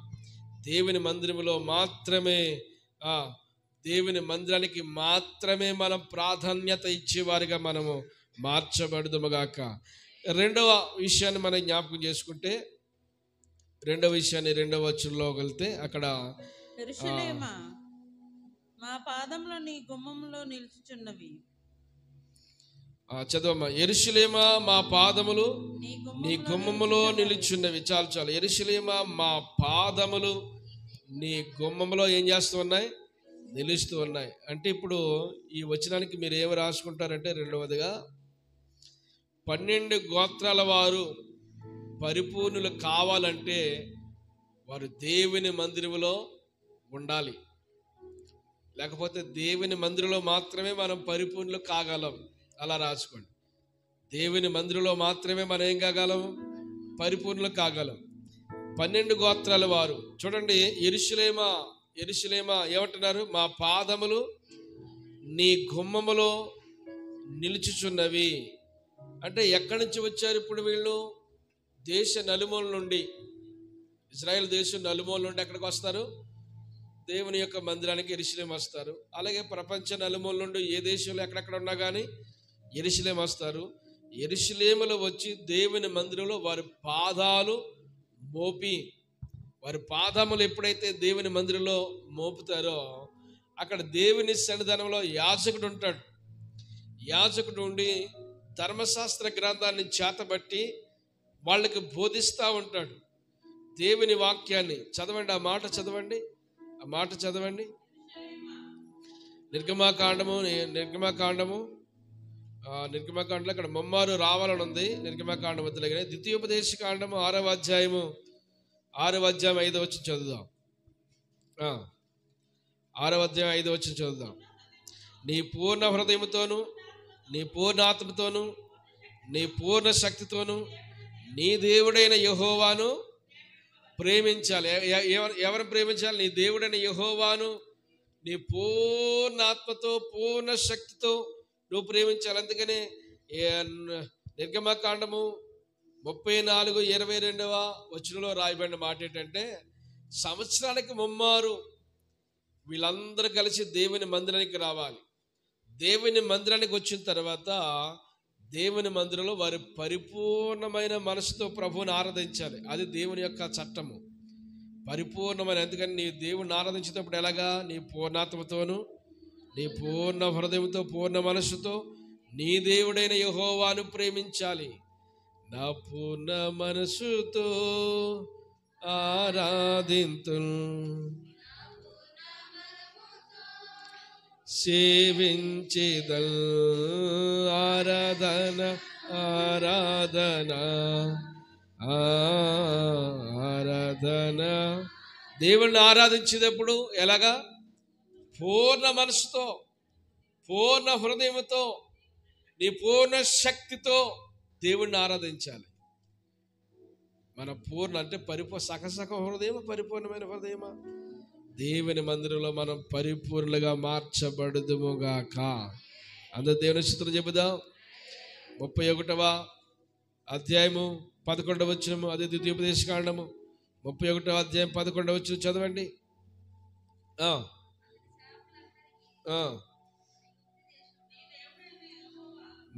దేవుని మందిరములో మాత్రమే, దేవుని మందిరానికి మాత్రమే మనం ప్రాధాన్యత ఇచ్చేవారిగా మనము మార్చబడదుముగాక. 2వ విషయాన్ని మనం జ్ఞాపకం చేసుకుంటే, 2వ విషయాన్ని 2వ వచనంలో వెళ్తే అక్కడ యెరూషలేమా మా పాదములు నీ గుమ్మములో నిలుచుచున్నవి. చదవమ్మా. యెరూషలేమా మా పాదములు నీ గుమ్మములో నిలుచున్నవి. చాలు. యెరూషలేమా మా పాదములు నీ గుమ్మములో ఏం చేస్తూ ఉన్నాయి? నిలుస్తూ ఉన్నాయి. అంటే ఇప్పుడు ఈ వచనానికి మీరు ఏమి రాసుకుంటారంటే, 2వదిగా 12 గోత్రాల వారు పరిపూర్ణులు కావాలంటే వారు దేవుని మందిరములో ఉండాలి. లేకపోతే దేవుని మందిరంలో మాత్రమే మనం పరిపూర్ణులు కాగలం. అలా రాసుకోండి. దేవుని మందిరంలో మాత్రమే మనం ఏం కాగలం? పరిపూర్ణులు కాగలం. 12 గోత్రాల వారు చూడండి. యెరూషలేమా ఏమంటున్నారు? మా పాదములు నీ గుమ్మములో నిలుచుచున్నవి. అంటే ఎక్కడి నుంచి వచ్చారు ఇప్పుడు వీళ్ళు? దేశ నలుమూల నుండి, ఇజ్రాయెల్ దేశం నలుమూల నుండి ఎక్కడికి వస్తారు? దేవుని యొక్క మందిరానికి యెరూషలేము వస్తారు. అలాగే ప్రపంచ నలుమూల నుండి ఏ దేశంలో ఎక్కడెక్కడ ఉన్నా కానీ యెరూషలేము వస్తారు. యెరూషలేములో వచ్చి దేవుని మందిరంలో వారి పాదాలు మోపి, వారి పాదములు ఎప్పుడైతే దేవుని మందిరంలో మోపుతారో అక్కడ దేవుని సన్నిధానంలో యాజకుడు ఉంటాడు. యాజకుడు ఉండి ధర్మశాస్త్ర గ్రంథాన్ని చేతబట్టి వాళ్ళకి బోధిస్తూ ఉంటాడు. దేవుని వాక్యాన్ని చదవండి, ఆ మాట చదవండి, ఆ మాట చదవండి. నిర్గమాకాండము అక్కడ ముమ్మారు రావాలని ఉంది. నిర్గమాకాండం వద్ద దగ్గర ద్వితీయోపదేశ కాండము 6వ అధ్యాయం 5వ వచనం చదువుదాం. 6వ అధ్యాయం 5వ వచనం చదువుదాం. నీ పూర్ణ హృదయముతోను, నీ పూర్ణ ఆత్మతోను, నీ పూర్ణ శక్తితోను నీ దేవుడైన యెహోవాను ప్రేమించాలి. ఎవరు ప్రేమించాలి? నీ దేవుడైన యెహోవాను నీ పూర్ణ ఆత్మతో పూర్ణ శక్తితో నువ్వు ప్రేమించాలి. అందుకనే నిర్గమకాండము 34:22 వచనంలో రాయబడిన మాట ఏంటంటే, సంవత్సరానికి ముమ్మారు వీళ్ళందరూ కలిసి దేవుని మందిరానికి రావాలి. దేవుని మందిరానికి వచ్చిన తర్వాత దేవుని మందిరంలో వారి పరిపూర్ణమైన మనసుతో ప్రభువుని ఆరాధించాలి. అది దేవుని యొక్క చట్టము, పరిపూర్ణమైన. ఎందుకని నీ దేవుని ఆరాధించేటప్పుడు ఎలాగా? నీ పూర్ణాత్మతోను, నీ పూర్ణ హృదయంతో, పూర్ణ మనసుతో నీ దేవుడైన యెహోవాను ప్రేమించాలి. నా పూర్ణ మనసుతో ఆరాధింతును, సేవించేదల్ ఆరాధన ఆరాధన ఆరాధన. దేవుణ్ణి ఆరాధించేటప్పుడు ఎలాగా? పూర్ణ మనసుతో, పూర్ణ హృదయంతో, నీ పూర్ణ శక్తితో దేవుణ్ణి ఆరాధించాలి. మన పూర్ణ అంటే సకసక హృదయమా, పరిపూర్ణమైన హృదయమా? దేవుని మందిరంలో మనం పరిపూర్ణంగా మార్చబడుదుముగాక. అందరూ దేవుని స్తుతులు చెబుదాం. 31వ అధ్యాయము 11వ వచనము, అదే ద్వితీయోపదేశ కాండము 31వ అధ్యాయం 11వ వచనం చదవండి.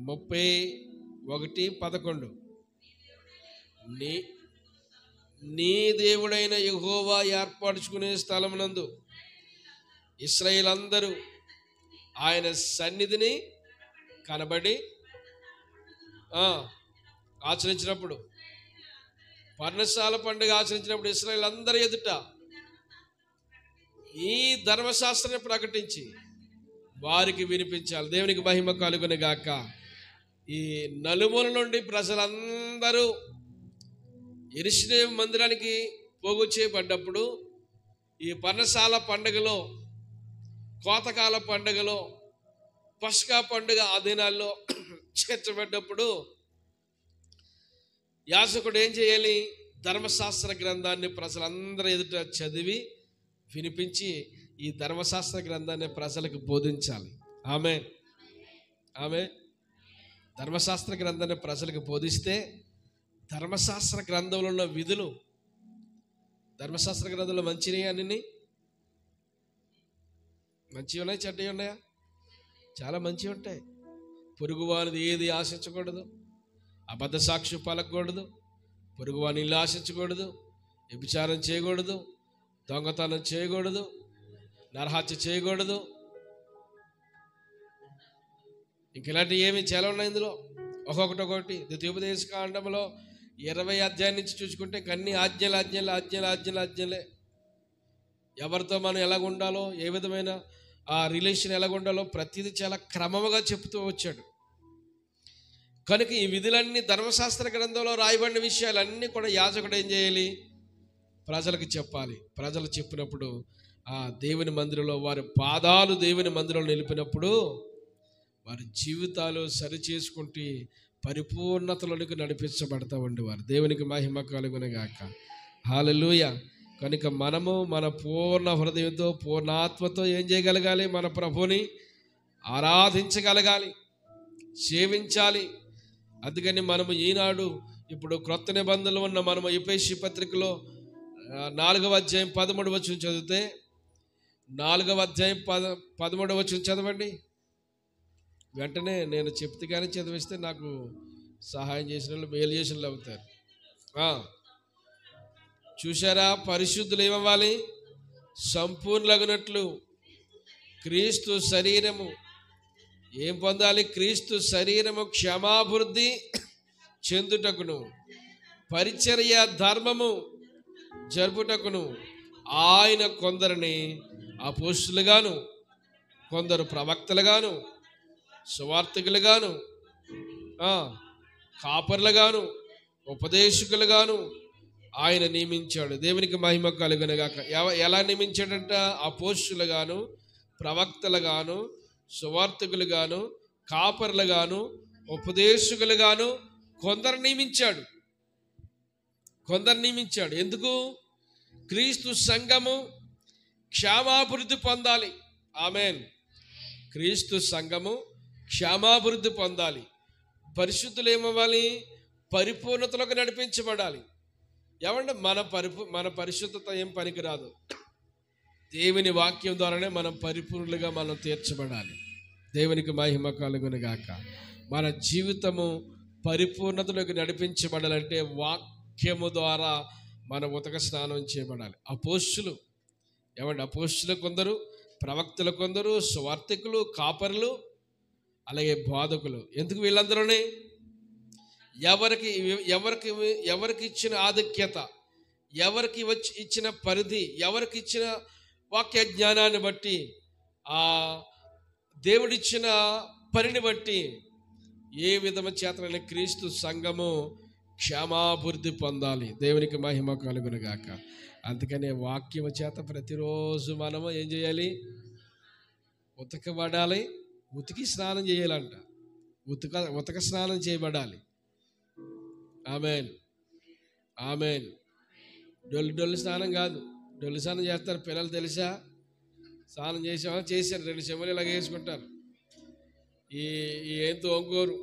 31:11 నీ దేవుడైన యెహోవా ఏర్పరచుకునే స్థలమునందు ఇశ్రాయేలు అందరూ ఆయన సన్నిధిని కనబడి ఆచరించినప్పుడు, పర్ణశాల పండుగ ఆచరించినప్పుడు ఇశ్రాయేలు అందరి ఎదుట ఈ ధర్మశాస్త్రాన్ని ప్రకటించి వారికి వినిపించాలి. దేవునికి మహిమ కలుగును గాక. ఈ నలుమూల నుండి ప్రజలందరూ యెరూషలేము మందిరానికి పోగు చేయబడ్డప్పుడు, ఈ పర్ణశాల పండుగలో, కోతకాల పండుగలో, పస్కా పండుగ ఆ దినాల్లో చేర్చబడ్డప్పుడు యాజకుడు ఏం చేయాలి? ధర్మశాస్త్ర గ్రంథాన్ని ప్రజలందరూ ఎదుట చదివి వినిపించి ఈ ధర్మశాస్త్ర గ్రంథాన్ని ప్రజలకు బోధించాలి. ఆమేన్. ధర్మశాస్త్ర గ్రంథాన్ని ప్రజలకు బోధిస్తే ధర్మశాస్త్ర గ్రంథంలో ఉన్న విధులు, ధర్మశాస్త్ర గ్రంథంలో మంచివి అన్ని మంచివి ఉన్నాయి, చెడ్డవి ఉన్నాయా? చాలా మంచివి ఉంటాయి. పొరుగువానిది ఏది ఆశించకూడదు, అబద్ధ సాక్షి పలకూడదు, పొరుగువాని ఇల్లు ఆశించకూడదు, వ్యభిచారం చేయకూడదు, దొంగతనం చేయకూడదు, నరహత్య చేయకూడదు. ఇంక ఇలాంటివి ఏమి చాలా ఉన్నాయి ఇందులో, ఒక్కొక్కటి. ద్వితీయోపదేశ కాండంలో 20 అధ్యాయం నుంచి చూసుకుంటే అన్ని ఆజ్ఞలే. ఎవరితో మనం ఎలాగ ఉండాలో, ఏ విధమైన ఆ రిలేషన్ ఎలాగ ఉండాలో ప్రతిదీ చాలా క్రమముగా చెప్తూ వచ్చాడు. కనుక ఈ విధులన్నీ ధర్మశాస్త్ర గ్రంథంలో రాయబడిన విషయాలన్నీ కూడా యాజకుడు ఏం చేయాలి? ప్రజలకు చెప్పాలి. ప్రజలు చెప్పినప్పుడు ఆ దేవుని మందిరంలో వారి పాదాలు దేవుని మందిరంలో నిలిపినప్పుడు వారి జీవితాలు సరి చేసుకుంటూ పరిపూర్ణతలోనికి నడిపించబడతా ఉండేవారు. దేవునికి మహిమ కలుగును గాక. హల్లెలూయా. కనుక మనము మన పూర్ణ హృదయంతో, పూర్ణాత్మతో ఏం చేయగలగాలి? మన ప్రభుని ఆరాధించగలగాలి, సేవించాలి. అందుకని మనము ఈనాడు ఇప్పుడు క్రొత్త నిబంధనలు ఉన్న మనము ఎఫెసీ పత్రికలో 4వ అధ్యాయం 13వ వచనం చదివితే, 4వ అధ్యాయం 13వ వచనం చదవండి. వెంటనే నేను చెప్తే కానీ చదివిస్తే నాకు సహాయం చేసిన వాళ్ళు, మేలు చేసిన వాళ్ళు అవుతారు. చూసారా, పరిశుద్ధులు ఏమవ్వాలి? సంపూర్ణలగునట్లు క్రీస్తు శరీరము ఏం పొందాలి? క్రీస్తు శరీరము క్షమాభివృద్ధి చెందుటకును పరిచర్య ధర్మము జరుపుటకును ఆయన కొందరిని అపోస్తులుగాను, కొందరు ప్రవక్తలుగాను, సువార్తికులుగాను, కాపర్లుగాను, ఉపదేశకులుగాను ఆయన నియమించాడు. దేవునికి మహిమ కలుగునుగాక. ఎలా నియమించాడంట? అపోస్తులుగాను, ప్రవక్తలుగాను, సువార్తికులుగాను, కాపర్లుగాను, ఉపదేశకులుగాను కొందరు నియమించాడు. ఎందుకు? క్రీస్తు సంఘము క్షేమాభివృద్ధి పొందాలి. ఆమేన్. క్రీస్తు సంఘము క్షేమాభివృద్ధి పొందాలి. పరిశుద్ధులు ఏమవ్వాలి? పరిపూర్ణతలోకి నడిపించబడాలి. ఏమంటే మన పరిశుద్ధత ఏం పనికిరాదు. దేవుని వాక్యం ద్వారానే మనం పరిపూర్ణులుగా మనం తీర్చబడాలి. దేవునికి మహిమ కలుగునుగాక. మన జీవితము పరిపూర్ణతలోకి నడిపించబడాలంటే వాక్యము ద్వారా మన ఉతక స్నానం చేయబడాలి. అపోస్తులు అపోస్తులు కొందరు, ప్రవక్తలు కొందరు, సువార్తికులు, కాపరులు, అలాగే బోధకులు. ఎందుకు వీళ్ళందరూనే? ఎవరికి ఇచ్చిన ఆధిక్యత, ఎవరికి ఇచ్చిన పరిధి, ఎవరికి ఇచ్చిన వాక్య జ్ఞానాన్ని బట్టి, ఆ దేవుడిచ్చిన పనిని బట్టి ఏ విధమ చేతనైనా క్రీస్తు సంఘము క్షేమాభివృద్ధి పొందాలి. దేవునికి మహిమ కలుగునుగాక. అందుకనే వాక్యము చేత ప్రతిరోజు మనము ఏం చేయాలి? ఉతకబడాలి. ఉతికి స్నానం చేయాలంట. ఉతక స్నానం చేయబడాలి. ఆమేన్. డొల్లు స్నానం కాదు. డొల్లు స్నానం చేస్తారు పిల్లలు, తెలుసా? స్నానం చేసారు 2 చెవులు ఇలాగ వేసుకుంటారు. ఈ ఏం తోముకోరు,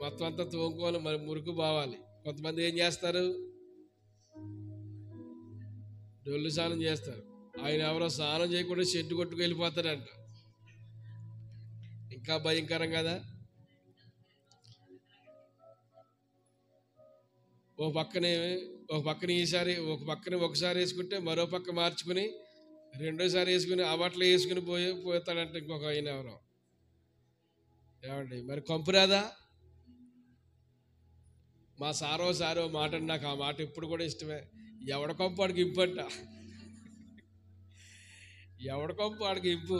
మొత్తం అంతా తోముకోవాలి, మరి మురికి బావాలి. కొంతమంది ఏం చేస్తారు? డొల్లు స్నానం చేస్తారు. ఆయన ఎవరో స్నానం చేయకుండా షెడ్డు కొట్టుకు వెళ్ళిపోతారంట. ఇంకా భయంకరం కదా. ఒక పక్కన ఒకసారి వేసుకుంటే మరో పక్క మార్చుకుని రెండోసారి వేసుకుని ఆ బట్టలు వేసుకుని పోతాడంటే ఇంకొక ఆయన ఎవరో. ఏమండి మరి కంపురాదా? మా సారో మాట, నాకు ఆ మాట ఇప్పుడు కూడా ఇష్టమే. ఎవడ కంపు ఆడికి ఇంపు అంట. ఎవడ కంపు ఆడికి ఇంపు.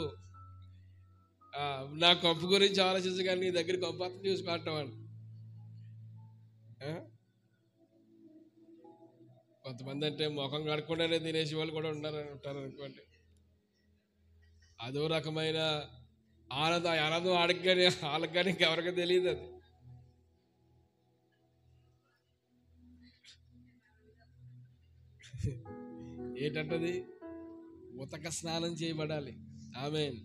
నా కంపు గురించి ఆలోచించగానే నీ దగ్గర కంపు అర్థం చూసుకుంటామని. కొంతమంది అంటే ముఖం కడుక్కుండానే తినేసి వాళ్ళు కూడా ఉంటారు అనుకోండి. అదో రకమైన ఆనందం ఆడికి కానీ వాళ్ళకి కానీ ఇంకెవరికి తెలియదు. అది ఏంటంటది? ఉతక స్నానం చేయబడాలి. ఆమేన్.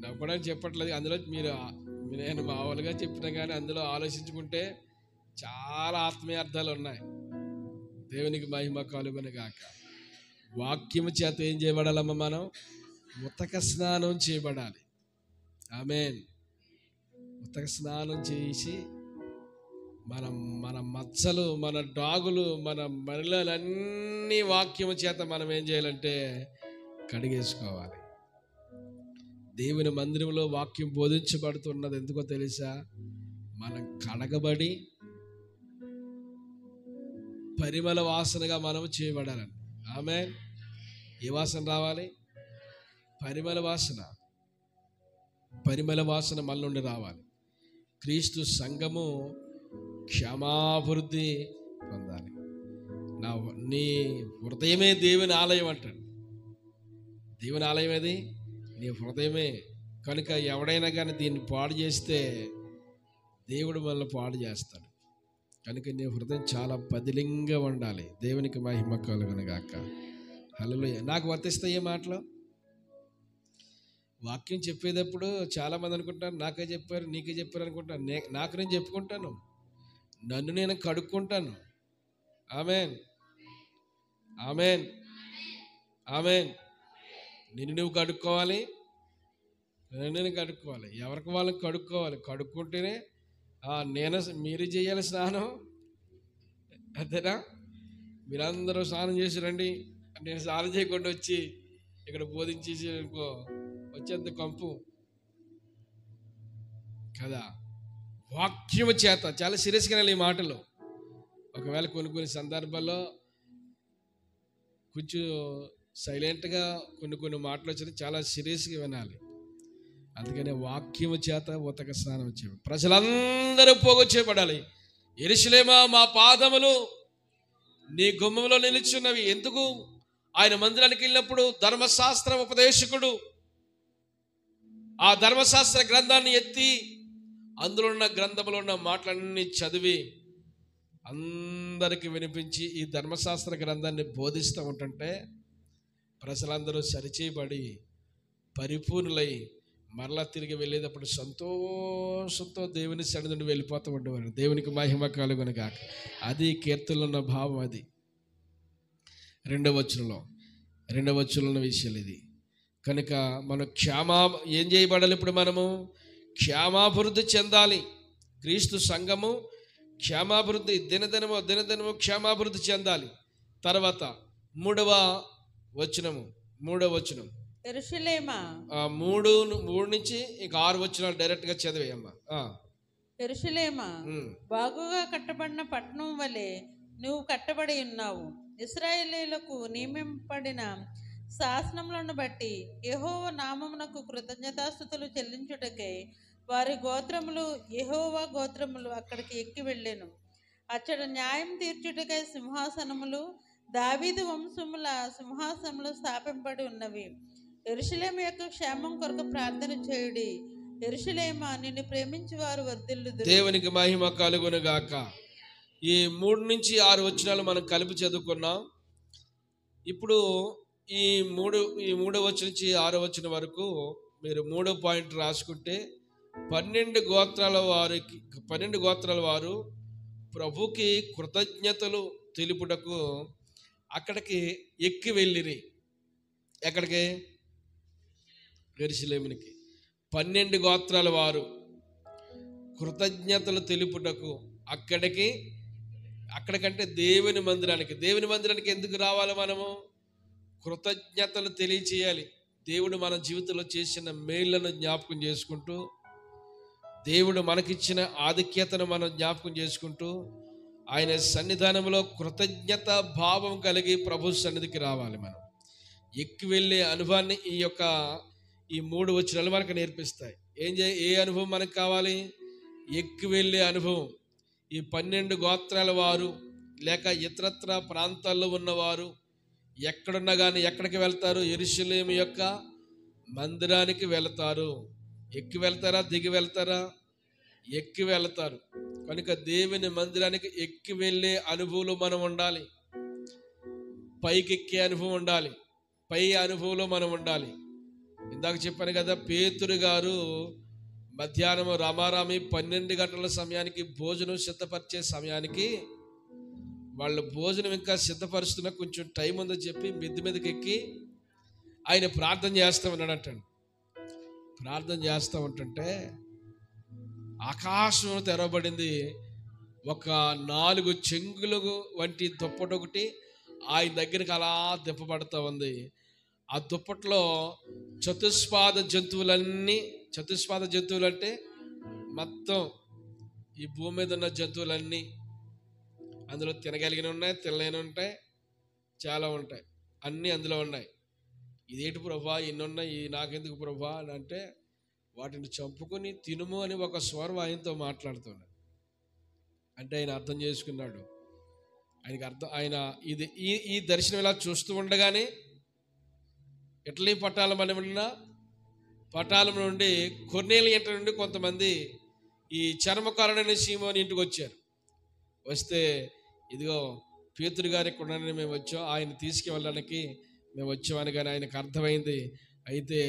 నవ్వడానికి చెప్పట్లేదు. అందులో నేను మామూలుగా చెప్పినా కానీ అందులో ఆలోచించుకుంటే చాలా ఆత్మీయ అర్థాలు ఉన్నాయి. దేవునికి మహిమ కలుగునుగాక. వాక్యము చేత ఏం చేయబడాలమ్మా? మనం ఉతక స్నానం చేయబడాలి. ఆమేన్. ఉతక స్నానం చేసి మన మచ్చలు, మన డాగులు, మన మరలన్నీ వాక్యము చేత మనం ఏం చేయాలంటే కడిగేసుకోవాలి. దేవుని మందిరంలో వాక్యం బోధించబడుతున్నది ఎందుకో తెలుసా? మనం కడగబడి పరిమళ వాసనగా మనం చేయబడాలని. ఆమేన్. ఏ వాసన రావాలి? పరిమళ వాసన మన నుండి రావాలి. క్రీస్తు సంఘము క్షమాభివృద్ధి పొందాలి. నీ హృదయమే దేవుని ఆలయం అంటాడు. దేవుని ఆలయం ఏది? నీ హృదయమే. కనుక ఎవడైనా కానీ దీన్ని పాడు చేస్తే దేవుడు మనల్ని పాడు చేస్తాడు. కనుక నీ హృదయం చాలా పదిలంగా ఉండాలి. దేవునికి మహిమ కలుగునుగాక. హల్లెలూయా. నాకు వర్తిస్తాయి ఏ మాటలు? వాక్యం చెప్పేటప్పుడు చాలామంది అనుకుంటారు నాకే చెప్పారు, నీకే చెప్పారు అనుకుంటాను. నాకు నేను చెప్పుకుంటాను, నన్ను నేను కడుక్కుంటాను. ఆమేన్. ఆమేన్. నిన్ను నువ్వు కడుక్కోవాలి, నేను కడుక్కోవాలి, ఎవరికి వాళ్ళకి కడుక్కోవాలి. కడుక్కుంటేనే మీరు చేయాలి స్నానం, అంతేనా? మీరందరూ స్నానం చేసి రండి, నేను స్నానం చేయకుండా వచ్చి ఇక్కడ బోధించేసి అనుకో వచ్చేంత కంపు కదా. వాక్యము చేత చాలా సీరియస్గా వినాలి ఈ మాటలు. ఒకవేళ కొన్ని సందర్భాల్లో కొంచెం సైలెంట్గా కొన్ని మాటలు వచ్చినా చాలా సీరియస్గా వినాలి. అందుకనే వాక్యము చేత ఉతక స్నానం వచ్చేవి. ప్రజలందరూ పోగొచ్చేపడాలి. యెరూషలేమా, మా పాదములు నీ గుమ్మంలో నిలుచున్నవి. ఎందుకు? ఆయన మందిరానికి వెళ్ళినప్పుడు ధర్మశాస్త్ర ఉపదేశకుడు ఆ ధర్మశాస్త్ర గ్రంథాన్ని ఎత్తి అందులో ఉన్న గ్రంథంలో ఉన్న మాటలన్నీ చదివి అందరికి వినిపించి ఈ ధర్మశాస్త్ర గ్రంథాన్ని బోధిస్తూ ఉంటుంటే ప్రజలందరూ సరిచేయబడి పరిపూర్ణులై మరలా తిరిగి వెళ్ళేటప్పుడు సంతోషంతో దేవుని సన్నిధి నుండి వెళ్ళిపోతూ ఉండేవారు. దేవునికి మహిమ కలుగును గాక. అది కీర్తనలో ఉన్న భావం. అది రెండవ వచనంలో విషయాలు ఇది. కనుక మనం ఏం చేయబడాలి? ఇప్పుడు మనము క్షేమాభివృద్ధి చెందాలి. క్రీస్తు సంఘము క్షేమాభివృద్ధి దినదినము క్షేమాభివృద్ధి చెందాలి. తర్వాత మూడవ వచనం యెరూషలేమా, 3 నుంచి ఇంకా 6 వచనాలు డైరెక్ట్ గా చదివేయమ్మా. యెరూషలేమా, బాగుగా కట్టబడిన పట్టణం వలె నువ్వు కట్టబడి ఉన్నావు. ఇశ్రాయేలీయులకు నియమింపబడిన శాసనములను బట్టి యెహోవా నామమునకు కృతజ్ఞతాస్తుతులు చెల్లించుటకై వారి గోత్రములు, యెహోవా గోత్రములు అక్కడికి ఎక్కి వెళ్ళెను. అచ్చట న్యాయం తీర్చుటకై సింహాసనములు, దావీదు వంశముల సింహాసనములు స్థాపింపబడి ఉన్నవి. యెరూషలేము యొక్క క్షేమం కొరకు ప్రార్థన చేయుడి. యెరూషలేమా, నిన్ను ప్రేమించి వారు వర్ధిల్లుదురు. దేవునికి మహిమ కలుగును గాక. ఈ 3 నుంచి 6 వచనాలు మనం కలిపి చదువుకున్నాం. ఇప్పుడు ఈ 3వ వచనం నుంచి 6వ వచనం వరకు మీరు 3వ పాయింట్ రాసుకుంటే 12 గోత్రాల వారు ప్రభుకి కృతజ్ఞతలు తెలుపుటకు అక్కడికి ఎక్కి వెళ్ళిరి. ఎక్కడికి? యెరూషలేమునికి. 12 గోత్రాల వారు కృతజ్ఞతలు తెలుపుటకు అక్కడికంటే దేవుని మందిరానికి ఎందుకు రావాలి? మనము కృతజ్ఞతలు తెలియచేయాలి. దేవుడు మన జీవితంలో చేసిన మేళ్లను జ్ఞాపకం చేసుకుంటూ, దేవుడు మనకిచ్చిన ఆధిక్యతను మనం జ్ఞాపకం చేసుకుంటూ, ఆయన సన్నిధానంలో కృతజ్ఞత భావం కలిగి ప్రభు సన్నిధికి రావాలి. మనం ఎక్కి వెళ్ళే అనుభవాన్ని ఈ 3 వచనాలు మనకు నేర్పిస్తాయి. ఏ అనుభవం మనకు కావాలి? ఎక్కి వెళ్ళే అనుభవం. ఈ 12 గోత్రాల వారు లేక ఇతరత్ర ప్రాంతాల్లో ఉన్నవారు ఎక్కడున్నా కానీ ఎక్కడికి వెళ్తారు? యెరూషలేము యొక్క మందిరానికి వెళ్తారు. ఎక్కి వెళ్తారా, దిగి వెళ్తారా? ఎక్కి వెళ్తారు. కనుక దేవుని మందిరానికి ఎక్కి వెళ్ళే అనుభవంలో మనం ఉండాలి. పైకి ఎక్కే అనుభవం ఉండాలి. పై అనుభవంలో మనం ఉండాలి. ఇందాక చెప్పాను కదా, పేతురు గారు మధ్యాహ్నం రామారామి 12 గంటల సమయానికి భోజనం సిద్ధపరిచే సమయానికి వాళ్ళు భోజనం ఇంకా సిద్ధపరుస్తున్న కొంచెం టైం ఉందని చెప్పి మిద్ది మీదకి ఎక్కి ఆయన ప్రార్థన చేస్తూ ఉన్నాడంటండి. ప్రార్థన చేస్తూ ఉంటుంటే ఆకాశం తెరవబడింది. ఒక 4 చెంగులు వంటి దుప్పటి ఒకటి ఆయన దగ్గరికి అలా దింపబడుతూ ఉంది. ఆ దుప్పట్లో చతుష్పాద జంతువులు అంటే మొత్తం ఈ భూమి మీద ఉన్న జంతువులన్నీ, అందులో తినగలిగిన ఉన్నాయి, తినలేని ఉంటాయి, చాలా ఉంటాయి, అన్నీ అందులో ఉన్నాయి. ఇదేంటి ప్రభా, ఇన్ని ఉన్నాయి, నాకెందుకు ప్రభా అని అంటే, వాటిని చంపుకొని తినుము అని ఒక స్వరం ఆయనతో మాట్లాడుతున్నాడు. అంటే ఆయన అర్థం చేసుకున్నాడు. ఆయన ఈ దర్శనం ఇలా చూస్తూ ఉండగానే ఇటలీ పటాలం నుండి కొర్నేలి ఇంటి నుండి కొంతమంది ఈ చర్మకారుడైన సీమోని ఇంటికి వచ్చారు. వస్తే ఇదిగో పేతురు గారు ఇక్కడ ఉన్నారని మేము వచ్చాం, ఆయన తీసుకువెళ్ళడానికి మేము వచ్చామని. కానీ ఆయనకు అర్థమైంది, అయితే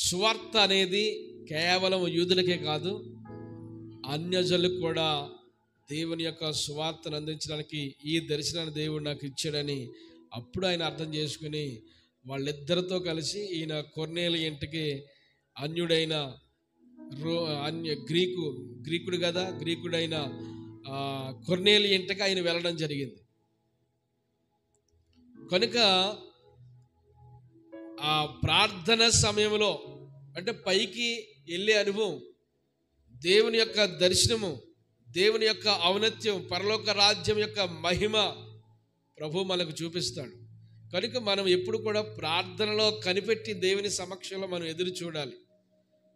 సువార్త అనేది కేవలం యూదులకే కాదు, అన్యజనులకు కూడా దేవుని యొక్క సువార్తను అందించడానికి ఈ దర్శనాన్ని దేవుడు నాకు ఇచ్చాడని అప్పుడు ఆయన అర్థం చేసుకుని వాళ్ళిద్దరితో కలిసి ఈయన కొర్నేలి ఇంటికి అన్యుడైన గ్రీకుడు కదా, గ్రీకుడైన కొర్నేలి ఇంటికి ఆయన వెళ్ళడం జరిగింది. కనుక ఆ ప్రార్థన సమయంలో అంటే పైకి వెళ్ళే అనుభవం, దేవుని యొక్క దర్శనము, దేవుని యొక్క ఔన్నత్యం, పరలోక రాజ్యం యొక్క మహిమ ప్రభు మనకు చూపిస్తాడు. కనుక మనం ఎప్పుడు కూడా ప్రార్థనలో కనిపెట్టి దేవుని సమక్షంలో మనం ఎదురు చూడాలి.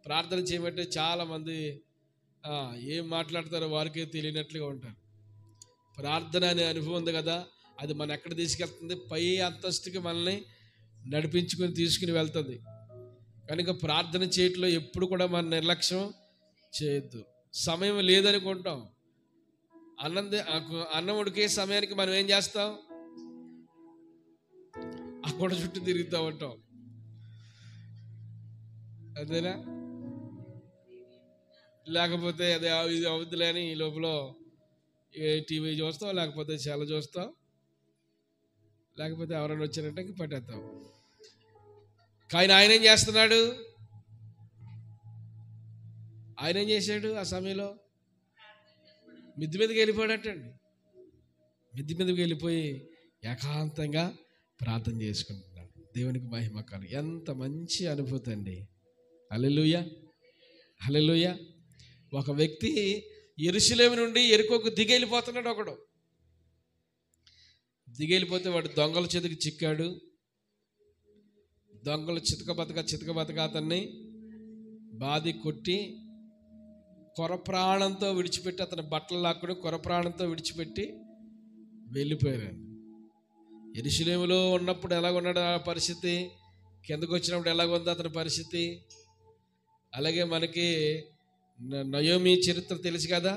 ప్రార్థన చేయమంటే చాలామంది ఏం మాట్లాడతారో వారికే తెలియనట్లుగా ఉంటారు. ప్రార్థన అనే అనుభవం ఉంది కదా, అది మనం ఎక్కడ తీసుకెళ్తుంది? పై అంతస్తుకి మనల్ని నడిపించుకొని తీసుకుని వెళ్తుంది. కనుక ప్రార్థన చేయట్లో ఎప్పుడు కూడా మన నిర్లక్ష్యం చేయొద్దు. సమయం లేదనుకుంటాం. అన్నం ఉడికే సమయానికి మనం ఏం చేస్తాం? ఆ కొండ చుట్టూ తిరుగుతూ ఉంటాం. అదేనా? లేకపోతే అదే ఇది అవుద్దులే అని ఈ లోపల టీవీ చూస్తాం, లేకపోతే చాలా చూస్తాం, లేకపోతే ఎవరైనా వచ్చారంటే ఇంక పట్టేస్తాం. కానీ ఆయన ఏం చేస్తున్నాడు? ఆయన ఏం చేశాడు? ఆ సమయంలో మిద్ది మీదకి వెళ్ళిపోయాడటండి. మిద్ది మీదకి వెళ్ళిపోయి ఏకాంతంగా ప్రార్థన చేసుకుంటున్నాడు. దేవునికి మహిమ కలు. ఎంత మంచి అనుభూతి అండి. హల్లెలూయా, హల్లెలూయా. ఒక వ్యక్తి యెరూషలేము నుండి యెరికోకు దిగెళ్ళిపోతున్నాడు. ఒకడు దిగెళ్ళిపోతే వాడు దొంగల చేతికి చిక్కాడు. దొంగలు చితక అతన్ని బాది కొట్టి కొరప్రాణంతో విడిచిపెట్టి, అతని బట్టలు లాక్కుని కొరప్రాణంతో విడిచిపెట్టి వెళ్ళిపోయారు. యెరూషలేములో ఉన్నప్పుడు ఎలాగున్నాడు ఆ పరిస్థితి, కిందకు వచ్చినప్పుడు ఎలాగుంది అతని పరిస్థితి. అలాగే మనకి నయోమి చరిత్ర తెలుసు కదా.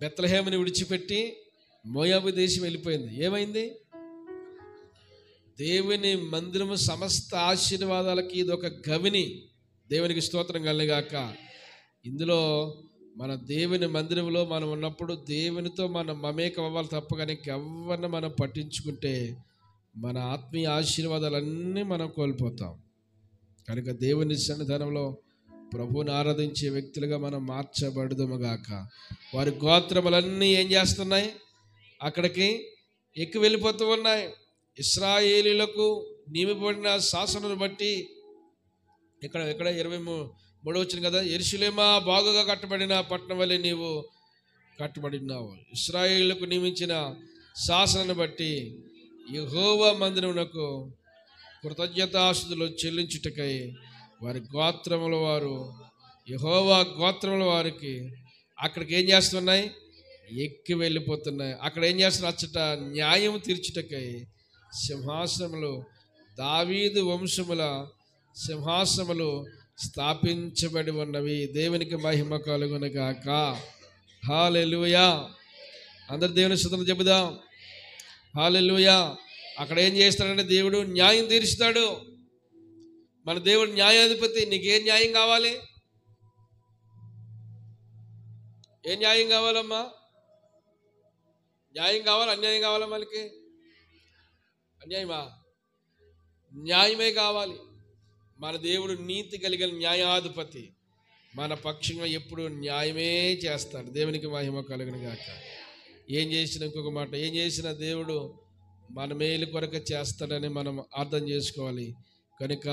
బెత్లెహేముని విడిచిపెట్టి మోయాబు దేశం వెళ్ళిపోయింది. ఏమైంది? దేవుని మందిరము సమస్త ఆశీర్వాదాలకి ఇది ఒక గవిని. దేవునికి స్తోత్రం కలుగాక. ఇందులో మన దేవుని మందిరంలో మనం ఉన్నప్పుడు దేవునితో మనం మమేకం అవ్వాలి తప్ప, కానీ ఎవరిని మనం పట్టించుకుంటే మన ఆత్మీయ ఆశీర్వాదాలన్నీ మనం కోల్పోతాం. కనుక దేవుని సన్నిధానంలో ప్రభువుని ఆరాధించే వ్యక్తులుగా మనం మార్చబడదుముగాక. వారి గోత్రములన్నీ ఏం చేస్తున్నాయి? అక్కడికి ఎక్కి వెళ్ళిపోతూ ఉన్నాయి. ఇశ్రాయేలీయులకు నియమింపబడిన శాసనాన్ని బట్టి ఇక్కడ 23 వచ్చింది కదా, యెరూషలేమా బాగుగా కట్టబడిన పట్టణం వలె నీవు కట్టబడినావు. ఇశ్రాయేలీయులకు నియమించిన శాసనాన్ని బట్టి యెహోవా మందిరమునకు కృతజ్ఞతాస్తుతులు చెల్లించుటకై వారి గోత్రముల వారు, యెహోవా గోత్రముల వారికి అక్కడికి ఏం చేస్తున్నాయి? ఎక్కి వెళ్ళిపోతున్నాయి. అక్కడ ఏం చేస్తున్నారు? అచ్చట న్యాయం తీర్చుటకై సింహాసనములు, దావీదు వంశముల సింహాసనములు స్థాపించబడి ఉన్నవి. దేవునికి మహిమ కలుగునుగాక. హల్లెలూయా. అందరు దేవుని స్తుతులు చెబుదాం. హల్లెలూయా. అక్కడ ఏం చేస్తాడంటే దేవుడు న్యాయం తీరుస్తాడు. మన దేవుడు న్యాయాధిపతి. నీకేం న్యాయం కావాలి? ఏ న్యాయం కావాలమ్మా? న్యాయం కావాలి, అన్యాయం కావాలా? మనకి అన్యాయమా? న్యాయమే కావాలి. మన దేవుడు నీతి కలిగిన న్యాయాధిపతి. మన పక్షంగా ఎప్పుడు న్యాయమే చేస్తాడు. దేవునికి మహిమ కలుగును గాక. ఏం చేసిన, ఇంకొక మాట, ఏం చేసిన దేవుడు మన మేలు కొరకు చేస్తాడని మనం అర్థం చేసుకోవాలి. కనుక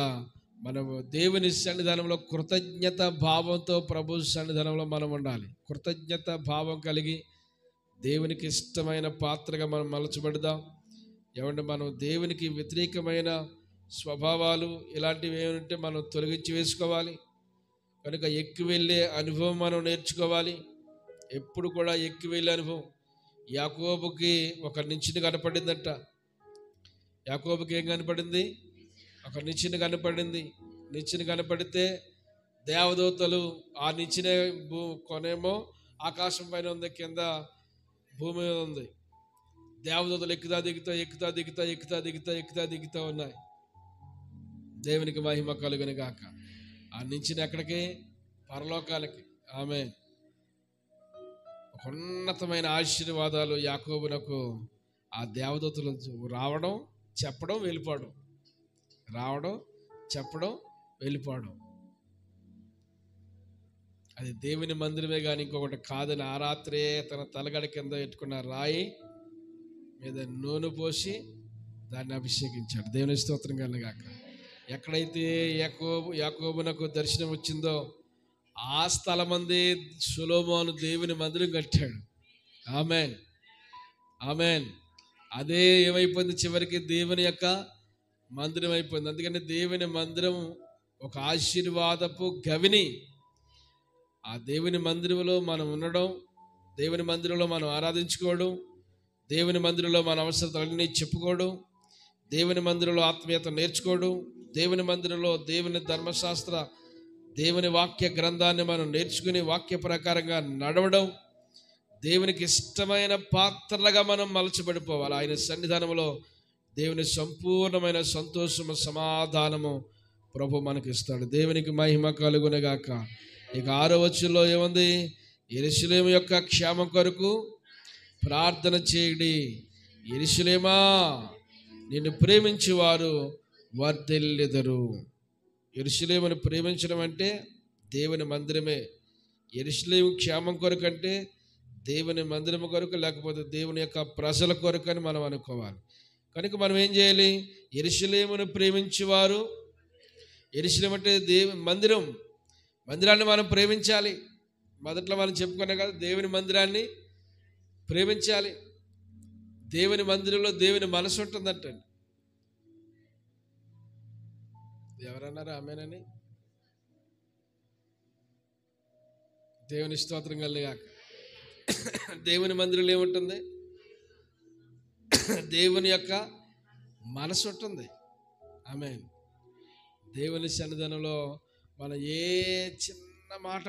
మనము దేవుని సన్నిధానంలో కృతజ్ఞత భావంతో ప్రభు సన్నిధానంలో మనం ఉండాలి. కృతజ్ఞత భావం కలిగి దేవునికి ఇష్టమైన పాత్రగా మనం మలచబడదాం. ఏమంటే మనం దేవునికి వ్యతిరేకమైన స్వభావాలు ఇలాంటివి ఏమంటే మనం తొలగించి వేసుకోవాలి. కనుక ఎక్కి వెళ్ళే అనుభవం మనం నేర్చుకోవాలి. ఎప్పుడు కూడా ఎక్కి వెళ్ళే అనుభవం. యాకోబుకి ఒక నిచ్చెన కనపడిందంట. యాకోబుకి ఏం కనపడింది? ఒక నిచ్చెన కనపడింది. నిచ్చెన కనపడితే దేవదూతలు ఆ నిచ్చెన కొనేమో ఆకాశం పైన ఉంది, కింద భూమి మీద ఉంది. దేవదూతలు ఎక్కుతా దిగుతా ఉన్నాయి. దేవునికి మహిమ కలుగును గాక. ఆ నిచ్చెన ఎక్కడికి? పరలోకాలకి. ఆమె ఉన్నతమైన ఆశీర్వాదాలు యాకోబునకు ఆ దేవదూతలు రావడం చెప్పడం వెళ్ళిపోవడం, రావడం చెప్పడం వెళ్ళిపోవడం. అది దేవుని మందిరమే కానీ ఇంకొకటి కాదని ఆ రాత్రే తన తలగడ కింద పెట్టుకున్న రాయి మీద నూనె పోసి దాన్ని అభిషేకించాడు. దేవుని స్తోత్రం కలుగాక. ఎక్కడైతే యాకోబునకు దర్శనం వచ్చిందో ఆ స్థలమందే సొలొమోను దేవుని మందిరం కట్టాడు. ఆమేన్, ఆమేన్. అదే ఏమైపోయింది, చివరికి దేవుని యొక్క మందిరం అయిపోయింది. అందుకని దేవుని మందిరం ఒక ఆశీర్వాదపు గవిని. ఆ దేవుని మందిరంలో మనం ఉండడం, దేవుని మందిరంలో మనం ఆరాధించుకోవడం, దేవుని మందిరంలో మన అవసరతలన్నీ చెప్పుకోవడం, దేవుని మందిరంలో ఆత్మీయత నేర్చుకోవడం, దేవుని మందిరంలో దేవుని ధర్మశాస్త్ర దేవుని వాక్య గ్రంథాన్ని మనం నేర్చుకుని వాక్య ప్రకారంగా నడవడం, దేవునికి ఇష్టమైన పాత్రలుగా మనం మలచబడిపోవాలి. ఆయన సన్నిధానంలో దేవుని సంపూర్ణమైన సంతోషము సమాధానము ప్రభు మనకి ఇస్తాడు. దేవునికి మహిమ కలుగునగాక. ఇక 6వ వచనంలో ఏముంది? యెరూషలేము యొక్క క్షేమం కొరకు ప్రార్థన చేయుడి. యెరూషలేమా, నిన్ను ప్రేమించేవారు వర్ధిల్లెదరు. యెరూషలేమును ప్రేమించడం అంటే దేవుని మందిరమే. యెరూషలేము క్షేమం కొరకు అంటే దేవుని మందిరం కొరకు, లేకపోతే దేవుని యొక్క ప్రజల కొరకు అని మనం అనుకోవాలి. కనుక మనం ఏం చేయాలి? యెరూషలేమును ప్రేమించేవారు, యెరూషలేము అంటే మందిరం, మందిరాన్ని మనం ప్రేమించాలి. మొదట్లో మనం చెప్పుకున్నాం కదా, దేవుని మందిరాన్ని ప్రేమించాలి. దేవుని మందిరంలో దేవుని మనసు ఉంటుందంటండి. ఎవరన్నారు ఆమేనని? దేవుని స్తోత్రం కలుగాక. దేవుని మందిరంలో ఏముంటుంది? దేవుని యొక్క మనసు ఉంటుంది. ఆమేన్. దేవుని సన్నిధానంలో మనం ఏ చిన్న మాట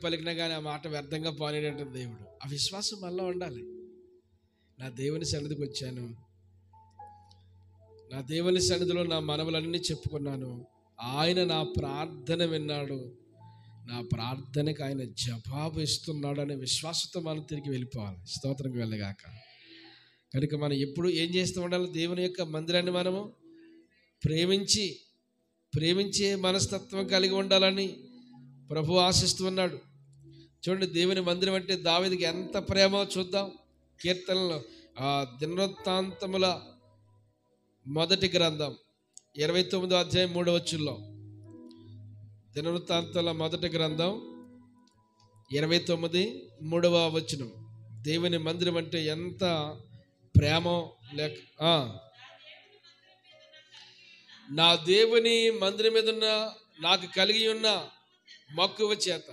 పలికినా కానీ ఆ మాట వ్యర్థంగా పోనేటంటుంది దేవుడు. ఆ విశ్వాసం మనలో ఉండాలి. నా దేవుని సన్నిధికి వచ్చాను, నా దేవుని సన్నిధిలో నా మనవులన్నీ చెప్పుకున్నాను, ఆయన నా ప్రార్థన విన్నాడు, నా ప్రార్థనకి ఆయన జవాబు ఇస్తున్నాడు అనే విశ్వాసంతో మనం తిరిగి వెళ్ళిపోవాలి. స్తోత్రం వెళ్ళగాక. కనుక మనం ఎప్పుడు ఏం చేస్తూ ఉండాలి? దేవుని యొక్క మందిరాన్ని మనము ప్రేమించే మనస్తత్వం కలిగి ఉండాలని ప్రభు ఆశిస్తున్నాడు. చూడండి, దేవుని మందిరం అంటే దావీదుకి ఎంత ప్రేమో చూద్దాం. కీర్తనలో దినవృత్తాంతముల మొదటి గ్రంథం 29వ అధ్యాయం 3వ వచనంలో, దినవృత్తాంతాల మొదటి గ్రంథం 29 3వ వచనం, దేవుని మందిరం అంటే ఎంత ప్రేమో లేక నా దేవుని మందిరం మీద ఉన్న నాకు కలిగి ఉన్న మక్కువ చేత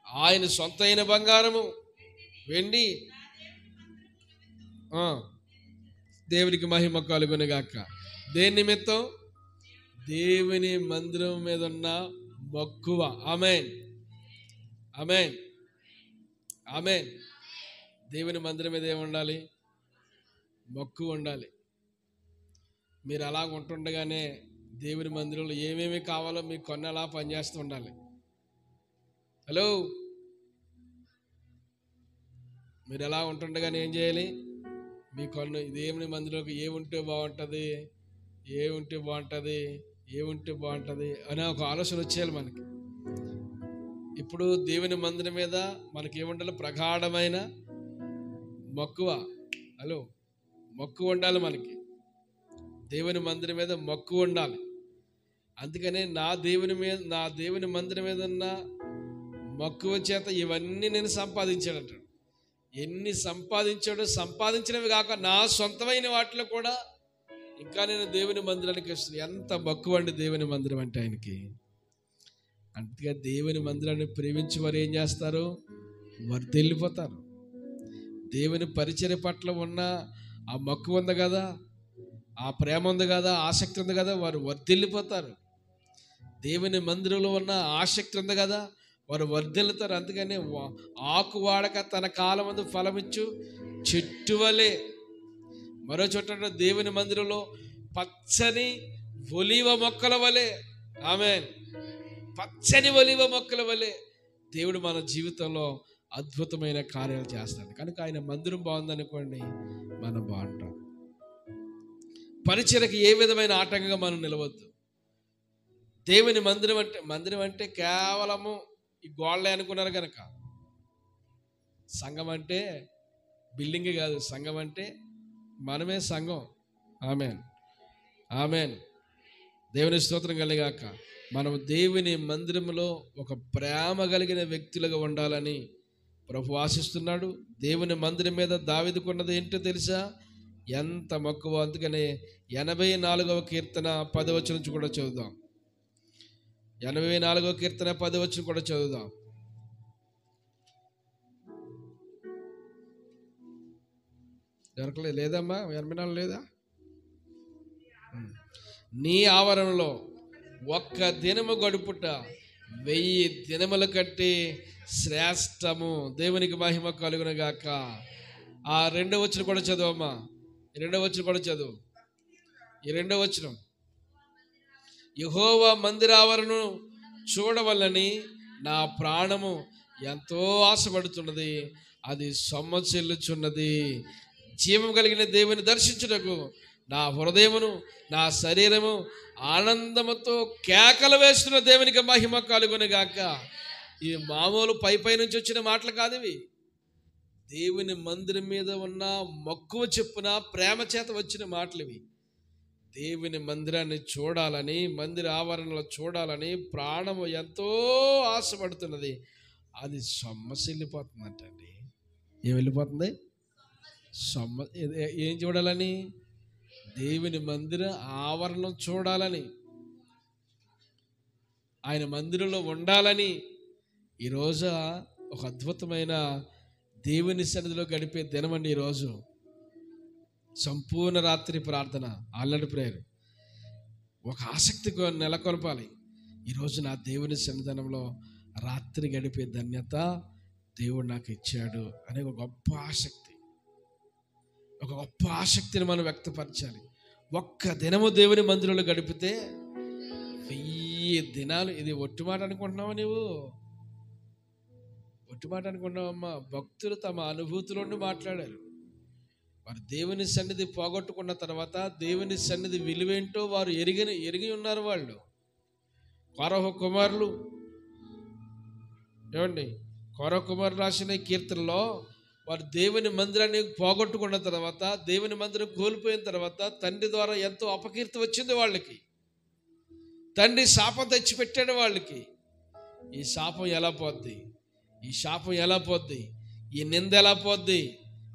ఆయన సొంత అయిన బంగారము వెండి దేవునికి మహిమ కలుగునుగాక. దేని నిమిత్తం? దేవుని మందిరం మీద ఉన్న మక్కువ. ఆమేన్, ఆమేన్, ఆమేన్. దేవుని మందిరం మీద ఏముండాలి? మక్కువ ఉండాలి. మీరు అలా ఉంటుండగానే దేవుని మందిరంలో ఏమేమి కావాలో మీకు కొన్ని అలా పనిచేస్తూ ఉండాలి. హలో, మీరు ఎలా ఉంటుండగానే ఏం చేయాలి? మీ కొన్ని దేవుని మందిరంలోకి ఏముంటే బాగుంటుంది, ఏముంటే బాగుంటుంది అనే ఒక ఆలోచన వచ్చేయాలి మనకి. ఇప్పుడు దేవుని మందిరం మీద మనకి ఏముండాలి? ప్రగాఢమైన మక్కువ. హలో, మక్కువ ఉండాలి మనకి. దేవుని మందిరం మీద మక్కువ ఉండాలి. అందుకనే నా దేవుని మందిరం మీద ఉన్న మక్కువ చేత ఇవన్నీ నేను సంపాదించాడంటాడు. ఎన్ని సంపాదించాడో, సంపాదించినవి కాక నా సొంతమైన వాటిలో కూడా ఇంకా నేను దేవుని మందిరానికి వస్తున్నాను. ఎంత మక్కువ అండి దేవుని మందిరం అంటే ఆయనకి. అందుకే దేవుని మందిరాన్ని ప్రేమించి వారు ఏం చేస్తారు? వర్ధిల్లిపోతారు. దేవుని పరిచర్య పట్ల ఉన్న ఆ మక్కువ ఉంది కదా, ఆ ప్రేమ ఉంది కదా, ఆసక్తి ఉంది కదా, వారు వర్ధిల్లిపోతారు. దేవుని మందిరంలో ఉన్న ఆసక్తి ఉంది కదా, వారు వర్ధిల్లుతారు. అందుకని ఆకు వాడక తన కాలమందు ఫలమిచ్చు చెట్టు వలె. మరో చోట దేవుని మందిరంలో పచ్చని ఒలీవ మొక్కల వలె, ఆమేన్, పచ్చని ఒలీవ మొక్కల వలె దేవుడు మన జీవితంలో అద్భుతమైన కార్యాలు చేస్తాడు. కనుక ఆయన మందిరం బాగుందనుకోండి, మనం బాగుంటాం. పరిచర్యకి ఏ విధమైన ఆటంకంగా మనం నిలవద్దు. దేవుని మందిరం అంటే కేవలము ఈ గోళ్ళే అనుకున్నారు కనుక. సంఘం అంటే బిల్డింగ్ కాదు, సంఘం అంటే మనమే సంఘం. ఆమేన్, ఆమేన్. దేవుని స్తోత్రం కలిగాక. మనం దేవుని మందిరంలో ఒక ప్రేమ కలిగిన వ్యక్తులుగా ఉండాలని ప్రభు ఆశిస్తున్నాడు. దేవుని మందిరం మీద దావీదుకున్నది ఏంటో తెలుసా? ఎంత మక్కువ. అందుకనే 84వ కీర్తన 10వ వచనం నుంచి కూడా చదువుదాం. 84వ కీర్తన 10వ వచనం కూడా చదువుదాం. దొరకలేదు, లేదమ్మా? 84 లేదా? నీ ఆవరణలో ఒక్క దినము గడుపుట 1000 దినముల కంటే శ్రేష్టము. దేవునికి మహిమ కలుగును గాక. ఆ 2వ వచనం కూడా చదువమ్మా. 2వ వచనం కూడా చదువు. ఈ 2వ వచనం, యెహోవా మందిరావరణను చూడవలని నా ప్రాణము ఎంతో ఆశపడుతున్నది, అది సొమ్మసిల్లుచున్నది. జీవం కలిగిన దేవుని దర్శించుటకు నా హృదయమును నా శరీరము ఆనందముతో కేకలు వేస్తున్న దేవునికి మహిమ కలుగును గాక. ఈ మామూలు పై నుంచి వచ్చిన మాటలు కాదు ఇవి. దేవుని మందిరం మీద ఉన్న మక్కువ చెప్పున ప్రేమ చేత వచ్చిన మాటలు ఇవి. దేవుని మందిరాన్ని చూడాలని, మందిర ఆవరణలో చూడాలని ప్రాణము ఎంతో ఆశపడుతున్నది, అది సొమ్మసిల్లిపోతుందంటండి. ఏం వెళ్ళిపోతుంది? ఏం చూడాలని? దేవుని మందిర ఆవరణం చూడాలని, ఆయన మందిరంలో ఉండాలని. ఈరోజు ఒక అద్భుతమైన దేవుని సన్నిధిలో గడిపే దినమండి ఈరోజు. సంపూర్ణ రాత్రి ప్రార్థన, ఆల్రెడీ ప్రేయర్. ఒక ఆసక్తి నెలకొల్పాలి. ఈరోజు నా దేవుని సన్నిధానంలో రాత్రి గడిపే ధన్యత దేవుడు నాకు ఇచ్చాడు అనే ఒక గొప్ప ఆసక్తి, ఒక గొప్ప ఆసక్తిని మనం వ్యక్తపరచాలి. ఒక్క దినము దేవుని మందిరంలో గడిపితే 1000 దినాలు. ఇది ఒట్టి మాట అనుకుంటున్నావా? నీవు ఒట్టి మాట అనుకుంటున్నావమ్మా? భక్తులు తమ అనుభూతులను మాట్లాడారు. వారు దేవుని సన్నిధి పోగొట్టుకున్న తర్వాత దేవుని సన్నిధి విలువేంటో వారు ఎరిగి ఉన్నారు. వాళ్ళు కోరహు కుమారులు ఏమండి, కోరహు కుమారులు రాసిన కీర్తనలో వారు దేవుని మందిరాన్ని పోగొట్టుకున్న తర్వాత, దేవుని మందిరం కోల్పోయిన తర్వాత తండ్రి ద్వారా ఎంతో అపకీర్తి వచ్చింది వాళ్ళకి. తండ్రి శాపం తెచ్చిపెట్టాడు వాళ్ళకి. ఈ శాపం ఎలా పోద్ది? ఈ శాపం ఎలా పోద్ది? ఈ నింద ఎలా పోద్ది?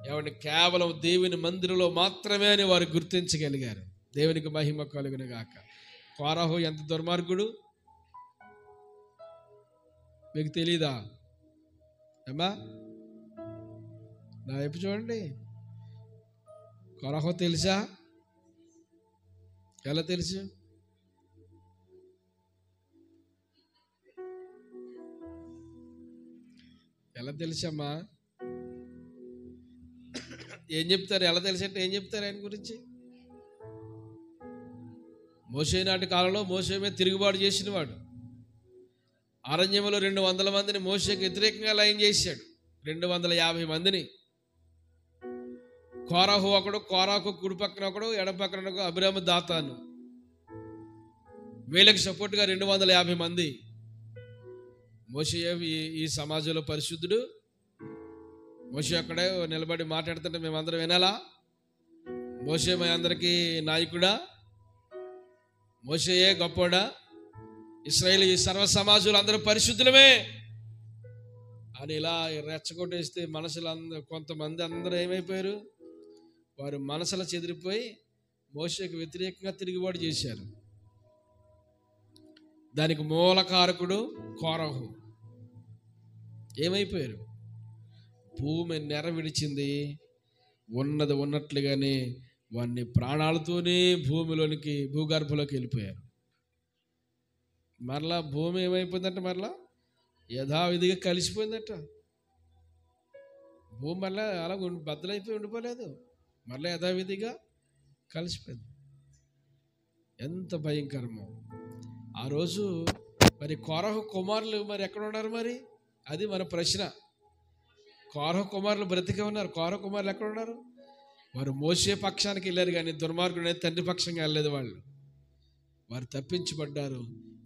ఏమంటే కేవలం దేవుని మందిరంలో మాత్రమే అని వారు గుర్తించగలిగారు. దేవునికి మహిమ కలుగును గాక. కోరహు ఎంత దుర్మార్గుడు మీకు తెలీదా అమ్మా? నా వైపు చూడండి. కోరహు తెలుసా? ఎలా తెలుసు? ఎలా తెలుసమ్మా? ఏం చెప్తారు? ఎలా తెలుసంటే ఏం చెప్తారు ఆయన గురించి? మోషే నాటి కాలంలో మోషే మీద తిరుగుబాటు చేసిన వాడు. అరణ్యంలో 200 మందిని మోషేకి వ్యతిరేకంగా లయం చేశాడు. 250 మందిని. కోరహు ఒకడు, కోరాకు కుడి పక్కన ఒకడు, ఎడం పక్కన ఒకడు, అభిరామ దాతాను. వీళ్ళకి సపోర్ట్గా 250 మంది. మోషే ఈ సమాజంలో పరిశుద్ధుడు. మోషే అక్కడే నిలబడి మాట్లాడుతుంటే మేమందరం వినాలా? మోషే మా అందరికీ నాయకుడా? మోషేయే గొప్పోడా? ఇశ్రాయేలు ఈ సర్వ సమాజంలో అందరూ పరిశుద్ధులమే అని ఇలా రెచ్చగొట్టేస్తే మనసులు కొంతమంది అందరూ ఏమైపోయారు? వారు మనసులో చెదిరిపోయి మోషేకు వ్యతిరేకంగా తిరుగుబాటు చేశారు. దానికి మూలకారకుడు కోరహు. ఏమైపోయారు? భూమి నెర విడిచింది. ఉన్నది ఉన్నట్లుగానే వారిని ప్రాణాలతోనే భూమిలోనికి, భూగర్భంలోకి వెళ్ళిపోయారు. మరలా భూమి ఏమైపోయిందంట? మరలా యథావిధిగా కలిసిపోయిందట. భూమి మళ్ళీ అలా బద్దలైపోయి ఉండిపోలేదు, మళ్ళీ యథావిధిగా కలిసిపోయింది. ఎంత భయంకరమో! ఆ రోజు మరి కోరహు కుమారులు మరి ఎక్కడ ఉన్నారు? మరి అది మన ప్రశ్న. కోరహ కుమారులు బ్రతికే ఉన్నారు. కోరహ కుమారులు ఎక్కడ ఉన్నారు? వారు మోసే పక్షానికి వెళ్ళారు, కానీ దుర్మార్గుడు తండ్రి పక్షంగా వెళ్ళలేదు. వారు తప్పించబడ్డారు.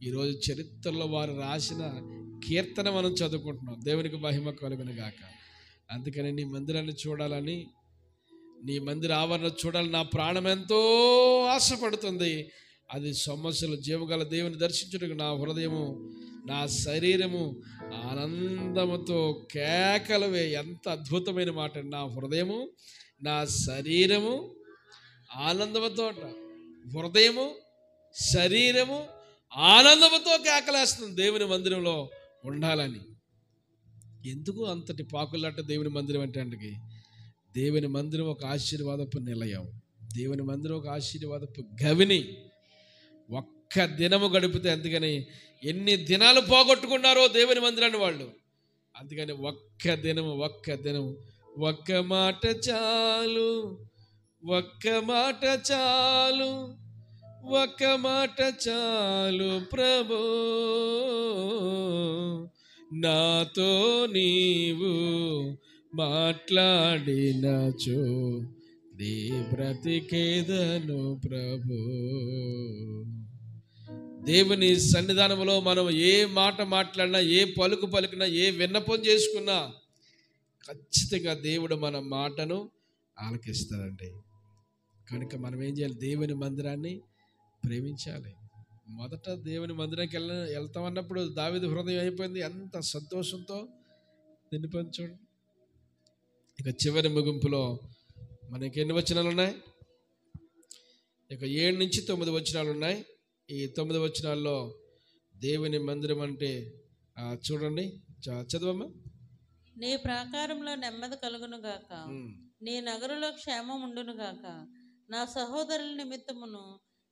ఈరోజు చరిత్రలో వారు రాసిన కీర్తన మనం చదువుకుంటున్నాం. దేవునికి మహిమ కలుగును గాక. అందుకని నీ మందిరాన్ని చూడాలని, నీ మందిర ఆవరణ చూడాలని నా ప్రాణం ఎంతో ఆశపడుతుంది. అది సమస్యలు జీవగల దేవుని దర్శించుటకు నా హృదయము, నా శరీరము ఆనందముతో కేకలవే. ఎంత అద్భుతమైన మాట! నా హృదయము, నా శరీరము ఆనందముతో, హృదయము శరీరము ఆనందముతో కేకలేస్తుంది దేవుని మందిరంలో ఉండాలని. ఎందుకు అంతటి పాకులాట దేవుని మందిరం అంటే? అందుకే దేవుని మందిరం ఒక ఆశీర్వాదపు నిలయం, దేవుని మందిరం ఒక ఆశీర్వాదపు గవిని. ఒక్క దినము గడిపితే, అందుకని ఎన్ని దినాలు పోగొట్టుకున్నారో దేవుని మందిరాన్ని వాళ్ళు. అందుకని ఒక్క దినము ఒక్క మాట చాలు, ఒక్క మాట చాలు, ఒక్క మాట చాలు ప్రభు, నాతో నీవు మాట్లాడినచో నీ బ్రతికేదను ప్రభు. దేవుని సన్నిధానంలో మనం ఏ మాట మాట్లాడినా, ఏ పలుకు పలికినా, ఏ విన్నపం చేసుకున్నా ఖచ్చితంగా దేవుడు మన మాటను ఆలకిస్తాడండి. కనుక మనం ఏం చేయాలి? దేవుని మందిరాన్ని ప్రేమించాలి. మొదట దేవుని మందిరానికి వెళ్తామన్నప్పుడు దావీదు హృదయం అయిపోయింది, ఎంత సంతోషంతో నిండిపోయింది చూడండి. ఇక చివరి ముగింపులో మనకి ఎన్ని వచనాలు ఉన్నాయి? ఇక 7 నుంచి 9 వచనాలు ఉన్నాయి. ఈ 9 వచనాల్లో దేవుని మందిరం అంటే చూడండి, చదవమ్మా. నీ ప్రాకారంలో నెమ్మది కలుగును గాక, నీ నగరులో క్షేమం ఉండును గాక. నా సహోదరుల నిమిత్తమును,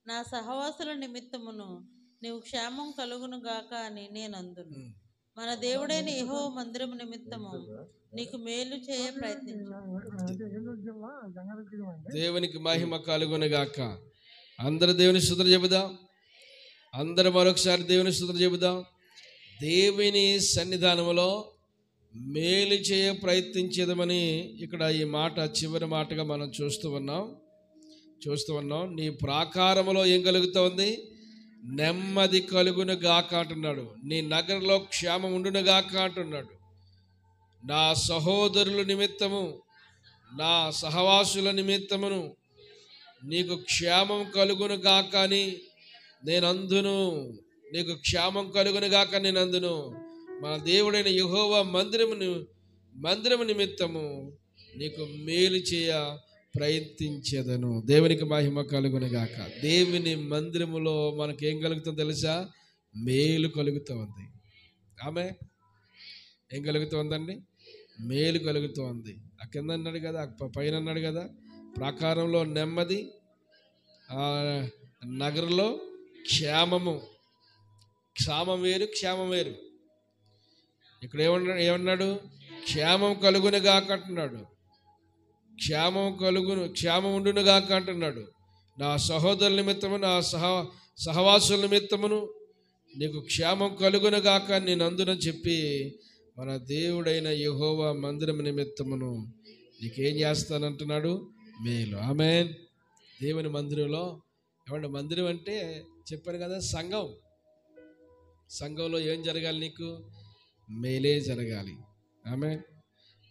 నా సహవాసుల నిమిత్తమును నీవు క్షేమం కలుగును గాక అని నేను అందును. మన దేవుడైన యెహోవా మందిరము నిమిత్తము నీకు మేలు చేయ ప్రయత్నించు. దేవునికి మహిమ కలుగును గాక. అందరూ దేవుని స్తుతులు చెబుదాం. అందరూ మరొకసారి దేవుని స్తుతులు చెబుదాం. దేవుని సన్నిధానంలో మేలు చేయ ప్రయత్నించేదమని ఇక్కడ ఈ మాట చివరి మాటగా మనం చూస్తూ ఉన్నాం. నీ ప్రాకారములో ఏం కలుగుతూ ఉంది? నెమ్మది కలుగును గాక అంటున్నాడు. నీ నగరంలో క్షేమం ఉండును గాక అంటున్నాడు. నా సహోదరుల నిమిత్తము, నా సహవాసుల నిమిత్తమును నీకు క్షేమం కలుగును గాక అని నేను అందును. నీకు క్షేమం కలుగును గాక నేను అందును. మన దేవుడైన యెహోవా మందిరము నిమిత్తము నీకు మేలు చేయ ప్రయత్నించేదను. దేవునికి మహిమ కలుగును గాక. దేవుని మందిరములో మనకేం కలుగుతుందో తెలుసా? మేలు కలుగుతూ ఉంది. ఆమె ఏం కలుగుతూ ఉందండి? మేలు కలుగుతూ ఉంది. ఆ కింద అన్నాడు కదా, పైన అన్నాడు కదా, ప్రాకారంలో నెమ్మది, నగరంలో క్షేమము. క్షేమం వేరు, క్షేమం వేరు. ఇక్కడ ఏమన్నాడు? క్షేమం కలుగును గాక అంటున్నాడు. క్షేమం ఉండును గాక అంటున్నాడు. నా సహోదరుల నిమిత్తము, నా సహవాసుల నిమిత్తమును నీకు క్షేమం కలుగును గాక నేను అందునని చెప్పి మన దేవుడైన యెహోవా మందిరం నిమిత్తమును నీకేం చేస్తానంటున్నాడు? మేలు. ఆమేన్. దేవుని మందిరంలో ఏమంటే, మందిరం అంటే చెప్పాను కదా, సంఘంలో ఏం జరగాలి? నీకు మేలే జరగాలి. ఆమేన్.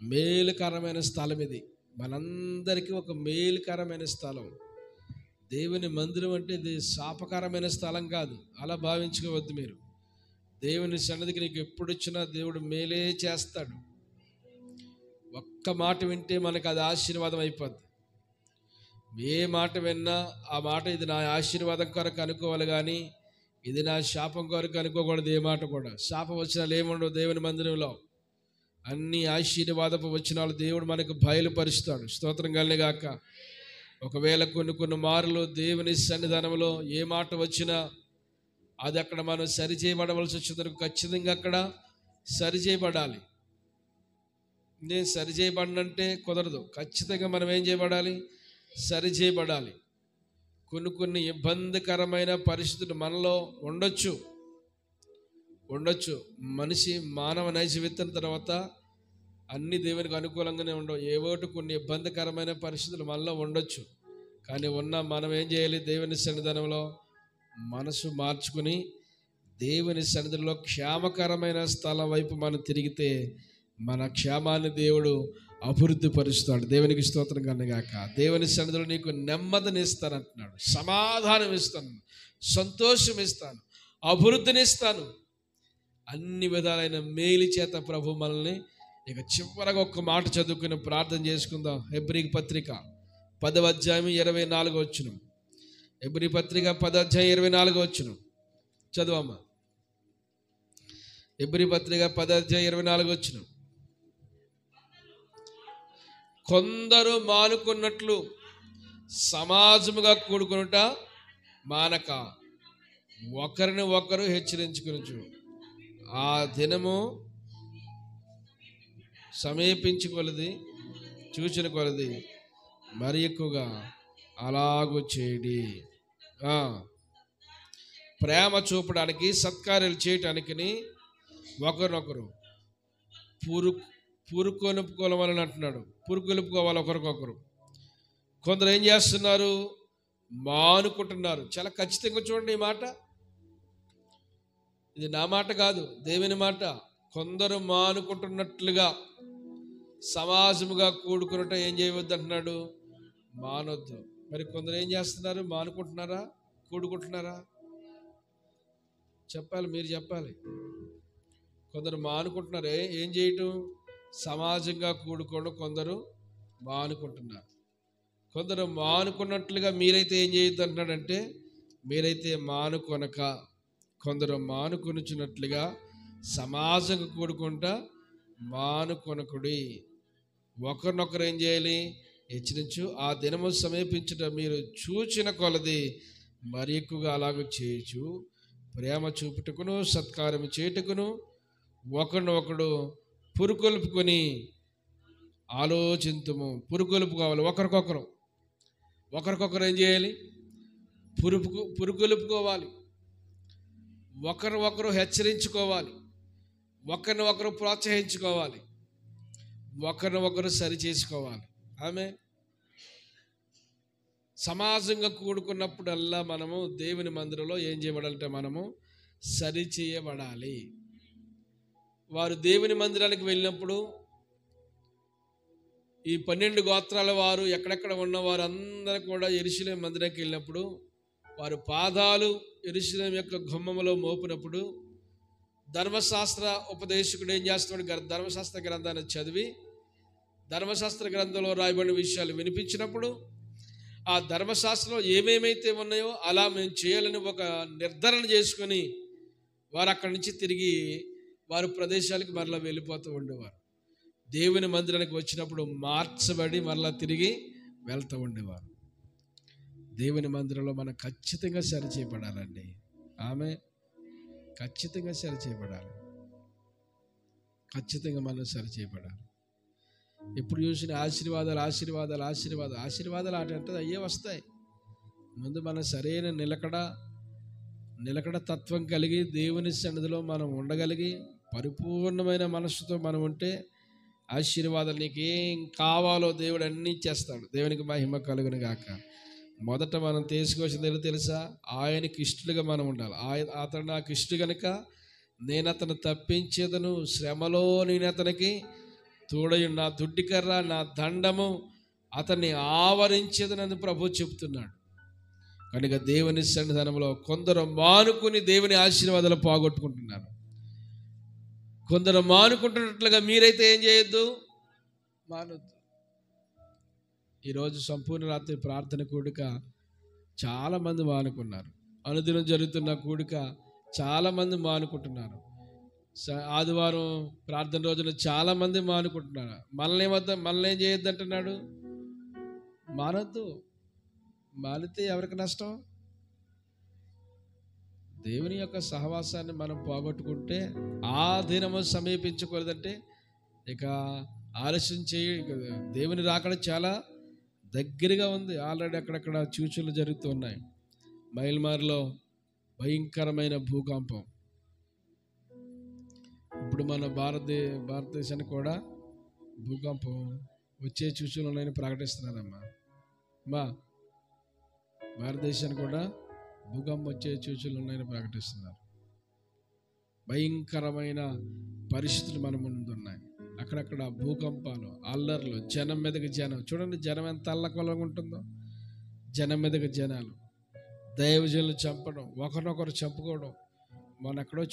మేలుకరమైన స్థలం ఇది. మనందరికీ ఒక మేలుకరమైన స్థలం. దేవుని మందిరం అంటే ఇది శాపకరమైన స్థలం కాదు, అలా భావించుకోవద్దు మీరు. దేవుని సన్నిధికి నీకు ఎప్పుడు వచ్చినా దేవుడు మేలే చేస్తాడు. ఒక్క మాట వింటే మనకు అది ఆశీర్వాదం అయిపోద్ది. ఏ మాట విన్నా ఆ మాట ఇది నా ఆశీర్వాదం కొరకు అనుకోవాలి, కానీ ఇది నా శాపం కొరకు అనుకోకూడదు. ఏ మాట కూడా శాప వచనాలు ఏముండవు దేవుని మందిరంలో. అన్ని ఆశీర్వాదపు వచనాలు దేవుడు మనకు బయలుపరుస్తాడు. స్తోత్రం కలిగిన గాక. ఒకవేళ కొన్ని మార్లు దేవుని సన్నిధానంలో ఏ మాట వచ్చినా అది అక్కడ మనం సరిచేయబడవలసి వచ్చింది. ఖచ్చితంగా అక్కడ సరిచేయబడాలి. నేను సరిచేయబడినంటే కుదరదు. ఖచ్చితంగా మనం ఏం చేయబడాలి? సరిచేయబడాలి. కొన్ని ఇబ్బందికరమైన పరిస్థితులు మనలో ఉండొచ్చు. ఉండొచ్చు. మనిషి మానవ నైజం ఎత్తిన తర్వాత అన్ని దేవునికి అనుకూలంగానే ఉండవు. ఏవోటి కొన్ని ఇబ్బందికరమైన పరిస్థితులు మనలో ఉండొచ్చు. కానీ మనం ఏం చేయాలి? దేవుని సన్నిధానంలో మనసు మార్చుకుని దేవుని సన్నిధిలో క్షేమకరమైన స్థలం వైపు మనం తిరిగితే మన క్షేమాన్ని దేవుడు అభివృద్ధి పరుస్తాడు. దేవునికి స్తోత్రం కలుగుగాక. దేవుని సన్నిధిలో నీకు నెమ్మదిని ఇస్తానంటున్నాడు, సమాధానం ఇస్తాను, సంతోషం ఇస్తాను, అభివృద్ధిని ఇస్తాను, అన్ని విధాలైన మేలు చేత ప్రభు మనల్ని. ఇక చివరగా ఒక్క మాట చదువుకుని ప్రార్థన చేసుకుందాం. హెబ్రీ పత్రిక 10వ అధ్యాయం 24వ వచనం. హెబ్రీ పత్రిక 10వ అధ్యాయం 24వ వచనం చదువమ్మా. హెబ్రీ పత్రిక 10వ అధ్యాయం 24వ వచనం. కొందరు మానుకున్నట్లు సమాజముగా కూడుకునుట మానక ఒకరిని ఒకరు హెచ్చరించుకునుచు ఆ దినము సమీపించుకొలది చూచిన కొలది మరి ఎక్కువగా అలాగూ చేయడి. ప్రేమ చూపడానికి, సత్కార్యాలు చేయటానికి ఒకరినొకరు పురుకొలుపుకోవాలని అంటున్నాడు. పురుకొలుపుకోవాలి ఒకరికొకరు. కొందరు ఏం చేస్తున్నారు? మానుకుంటున్నారు. చాలా ఖచ్చితంగా చూడండి ఈ మాట. ఇది నా మాట కాదు, దేవుని మాట. కొందరు మానుకుంటున్నట్లుగా సమాజముగా కూడుకున్నట్టు ఏం చేయవద్దు అంటున్నాడు, మానొద్దు. మరి కొందరు ఏం చేస్తున్నారు? మానుకుంటున్నారా, కూడుకుంటున్నారా? చెప్పాలి, మీరు చెప్పాలి. కొందరు మానుకుంటున్నారు. ఏం చేయటం? సమాజంగా కూడుకోవడం. కొందరు మానుకుంటున్నారు. కొందరు మానుకున్నట్లుగా మీరైతే ఏం చేయొద్దు అంటున్నాడంటే, మీరైతే మానుకొనక కొందరు మానుకొనుచున్నట్లుగా సమాజంగా కూడుకుంటా మానుకొనకుడి. ఒకరినొకరు ఏం చేయాలి? హెచ్చరించు. ఆ దినము సమీపించుట మీరు చూచిన కొలది మరి ఎక్కువగా అలాగ చేయొచ్చు. ప్రేమ చూపుటకును సత్కారం చేయుటకును ఒకరినొకడు పురుకొలుపుకొని ఆలోచింతుము. పురుకొలుపుకోవాలి ఒకరికొకరు. ఒకరికొకరు ఏం చేయాలి? పురుకొలుపుకోవాలి. ఒకరు ఒకరు హెచ్చరించుకోవాలి. ఒకరిని ఒకరు ప్రోత్సహించుకోవాలి. ఒకరిని ఒకరు సరి చేసుకోవాలి. ఆమె సమాజంగా కూడుకున్నప్పుడల్లా మనము దేవుని మందిరంలో ఏం చేయబడాలంటే మనము సరి చేయబడాలి. వారు దేవుని మందిరానికి వెళ్ళినప్పుడు ఈ 12 గోత్రాల వారు ఎక్కడెక్కడ ఉన్న వారు అందరూ కూడా యెరూషలేము మందిరానికి వెళ్ళినప్పుడు వారు పాదాలు యెరూషలేము యొక్క గుమ్మములో మోపినప్పుడు ధర్మశాస్త్ర ఉపదేశకుడు ఏం చేస్తున్నాడు? ధర్మశాస్త్ర గ్రంథాన్ని చదివి ధర్మశాస్త్ర గ్రంథంలో రాయబడిన విషయాలు వినిపించినప్పుడు ఆ ధర్మశాస్త్రంలో ఏమేమైతే ఉన్నాయో అలా మేము చేయాలని ఒక నిర్ధారణ చేసుకొని వారు అక్కడి నుంచి తిరిగి వారి ప్రదేశాలకు మరలా వెళ్ళిపోతూ ఉండేవారు. దేవుని మందిరానికి వచ్చినప్పుడు మార్చబడి మరలా తిరిగి వెళ్తూ ఉండేవారు. దేవుని మందిరంలో మనం ఖచ్చితంగా సరి చేయబడాలండి. ఆమె ఖచ్చితంగా సరి చేయబడాలి. ఖచ్చితంగా మనం సరి చేయబడాలి. ఎప్పుడు చూసిన ఆశీర్వాదాలు ఆశీర్వాదాలు ఆశీర్వాదాలు ఆశీర్వాదాలు అంటే అయ్యే వస్తాయి. ముందు మన సరైన నిలకడ తత్వం కలిగి దేవుని సన్నిధిలో మనం ఉండగలిగి పరిపూర్ణమైన మనస్సుతో మనం ఉంటే ఆశీర్వాదాలు నీకేం కావాలో దేవుడు అన్నీ ఇచ్చేస్తాడు. దేవునికి మహిమ కలుగును గాక. మొదట మనం తీసుకోవాల్సింది తెలుసా? ఆయనకి ఇష్టలుగా మనం ఉండాలి. అతను నాకు ఇష్టడు కనుక నేను అతను తప్పించేదను, శ్రమలో నేను అతనికి తోడయి, నా దుడ్డికర్ర నా దండము అతన్ని ఆవరించేదనని ప్రభు చెప్తున్నాడు. కనుక దేవుని సన్నిధానంలో కొందరు మానుకుని దేవుని ఆశీర్వాదాలు పోగొట్టుకుంటున్నారు. కొందరు మానుకుంటున్నట్లుగా మీరైతే ఏం చేయొద్దు, మానొద్దు. ఈరోజు సంపూర్ణ రాత్రి ప్రార్థన కూడిక చాలామంది మానుకున్నారు. అనుదినం జరుగుతున్న కూడిక చాలామంది మానుకుంటున్నారు. ఆదివారం ప్రార్థన రోజున చాలామంది మానుకుంటున్నారు. మనల్ని ఏం చేయొద్దు అంటున్నాడు? మానొద్దు. మానితే ఎవరికి నష్టం? దేవుని యొక్క సహవాసాన్ని మనం పోగొట్టుకుంటే ఆ దినము సమీపించకూడదంటే ఇక ఆలస్యం దేవుని రాకడ చాలా దగ్గరగా ఉంది. ఆల్రెడీ అక్కడక్కడ సూచనలు జరుగుతూ ఉన్నాయి. మయన్మార్లో భయంకరమైన భూకంపం, ఇప్పుడు మన భారతదేశానికి కూడా భూకంపం వచ్చే సూచనలు ఉన్నాయని ప్రకటిస్తున్నారమ్మా. భారతదేశానికి కూడా భూకంపం వచ్చే సూచనలు ఉన్నాయని ప్రకటిస్తున్నారు. భయంకరమైన పరిస్థితులు మన ముందు ఉన్నాయి. అక్కడక్కడ భూకంపాలు, అల్లర్లు, జనం మీదకి జనం. చూడండి జనం ఎంత అల్లకల్లంగా ఉంటుందో. జనం మీదకి జనాలు, దైవజనులు చంపడం, ఒకరినొకరు చంపుకోవడం. మొన్న ఎక్కడో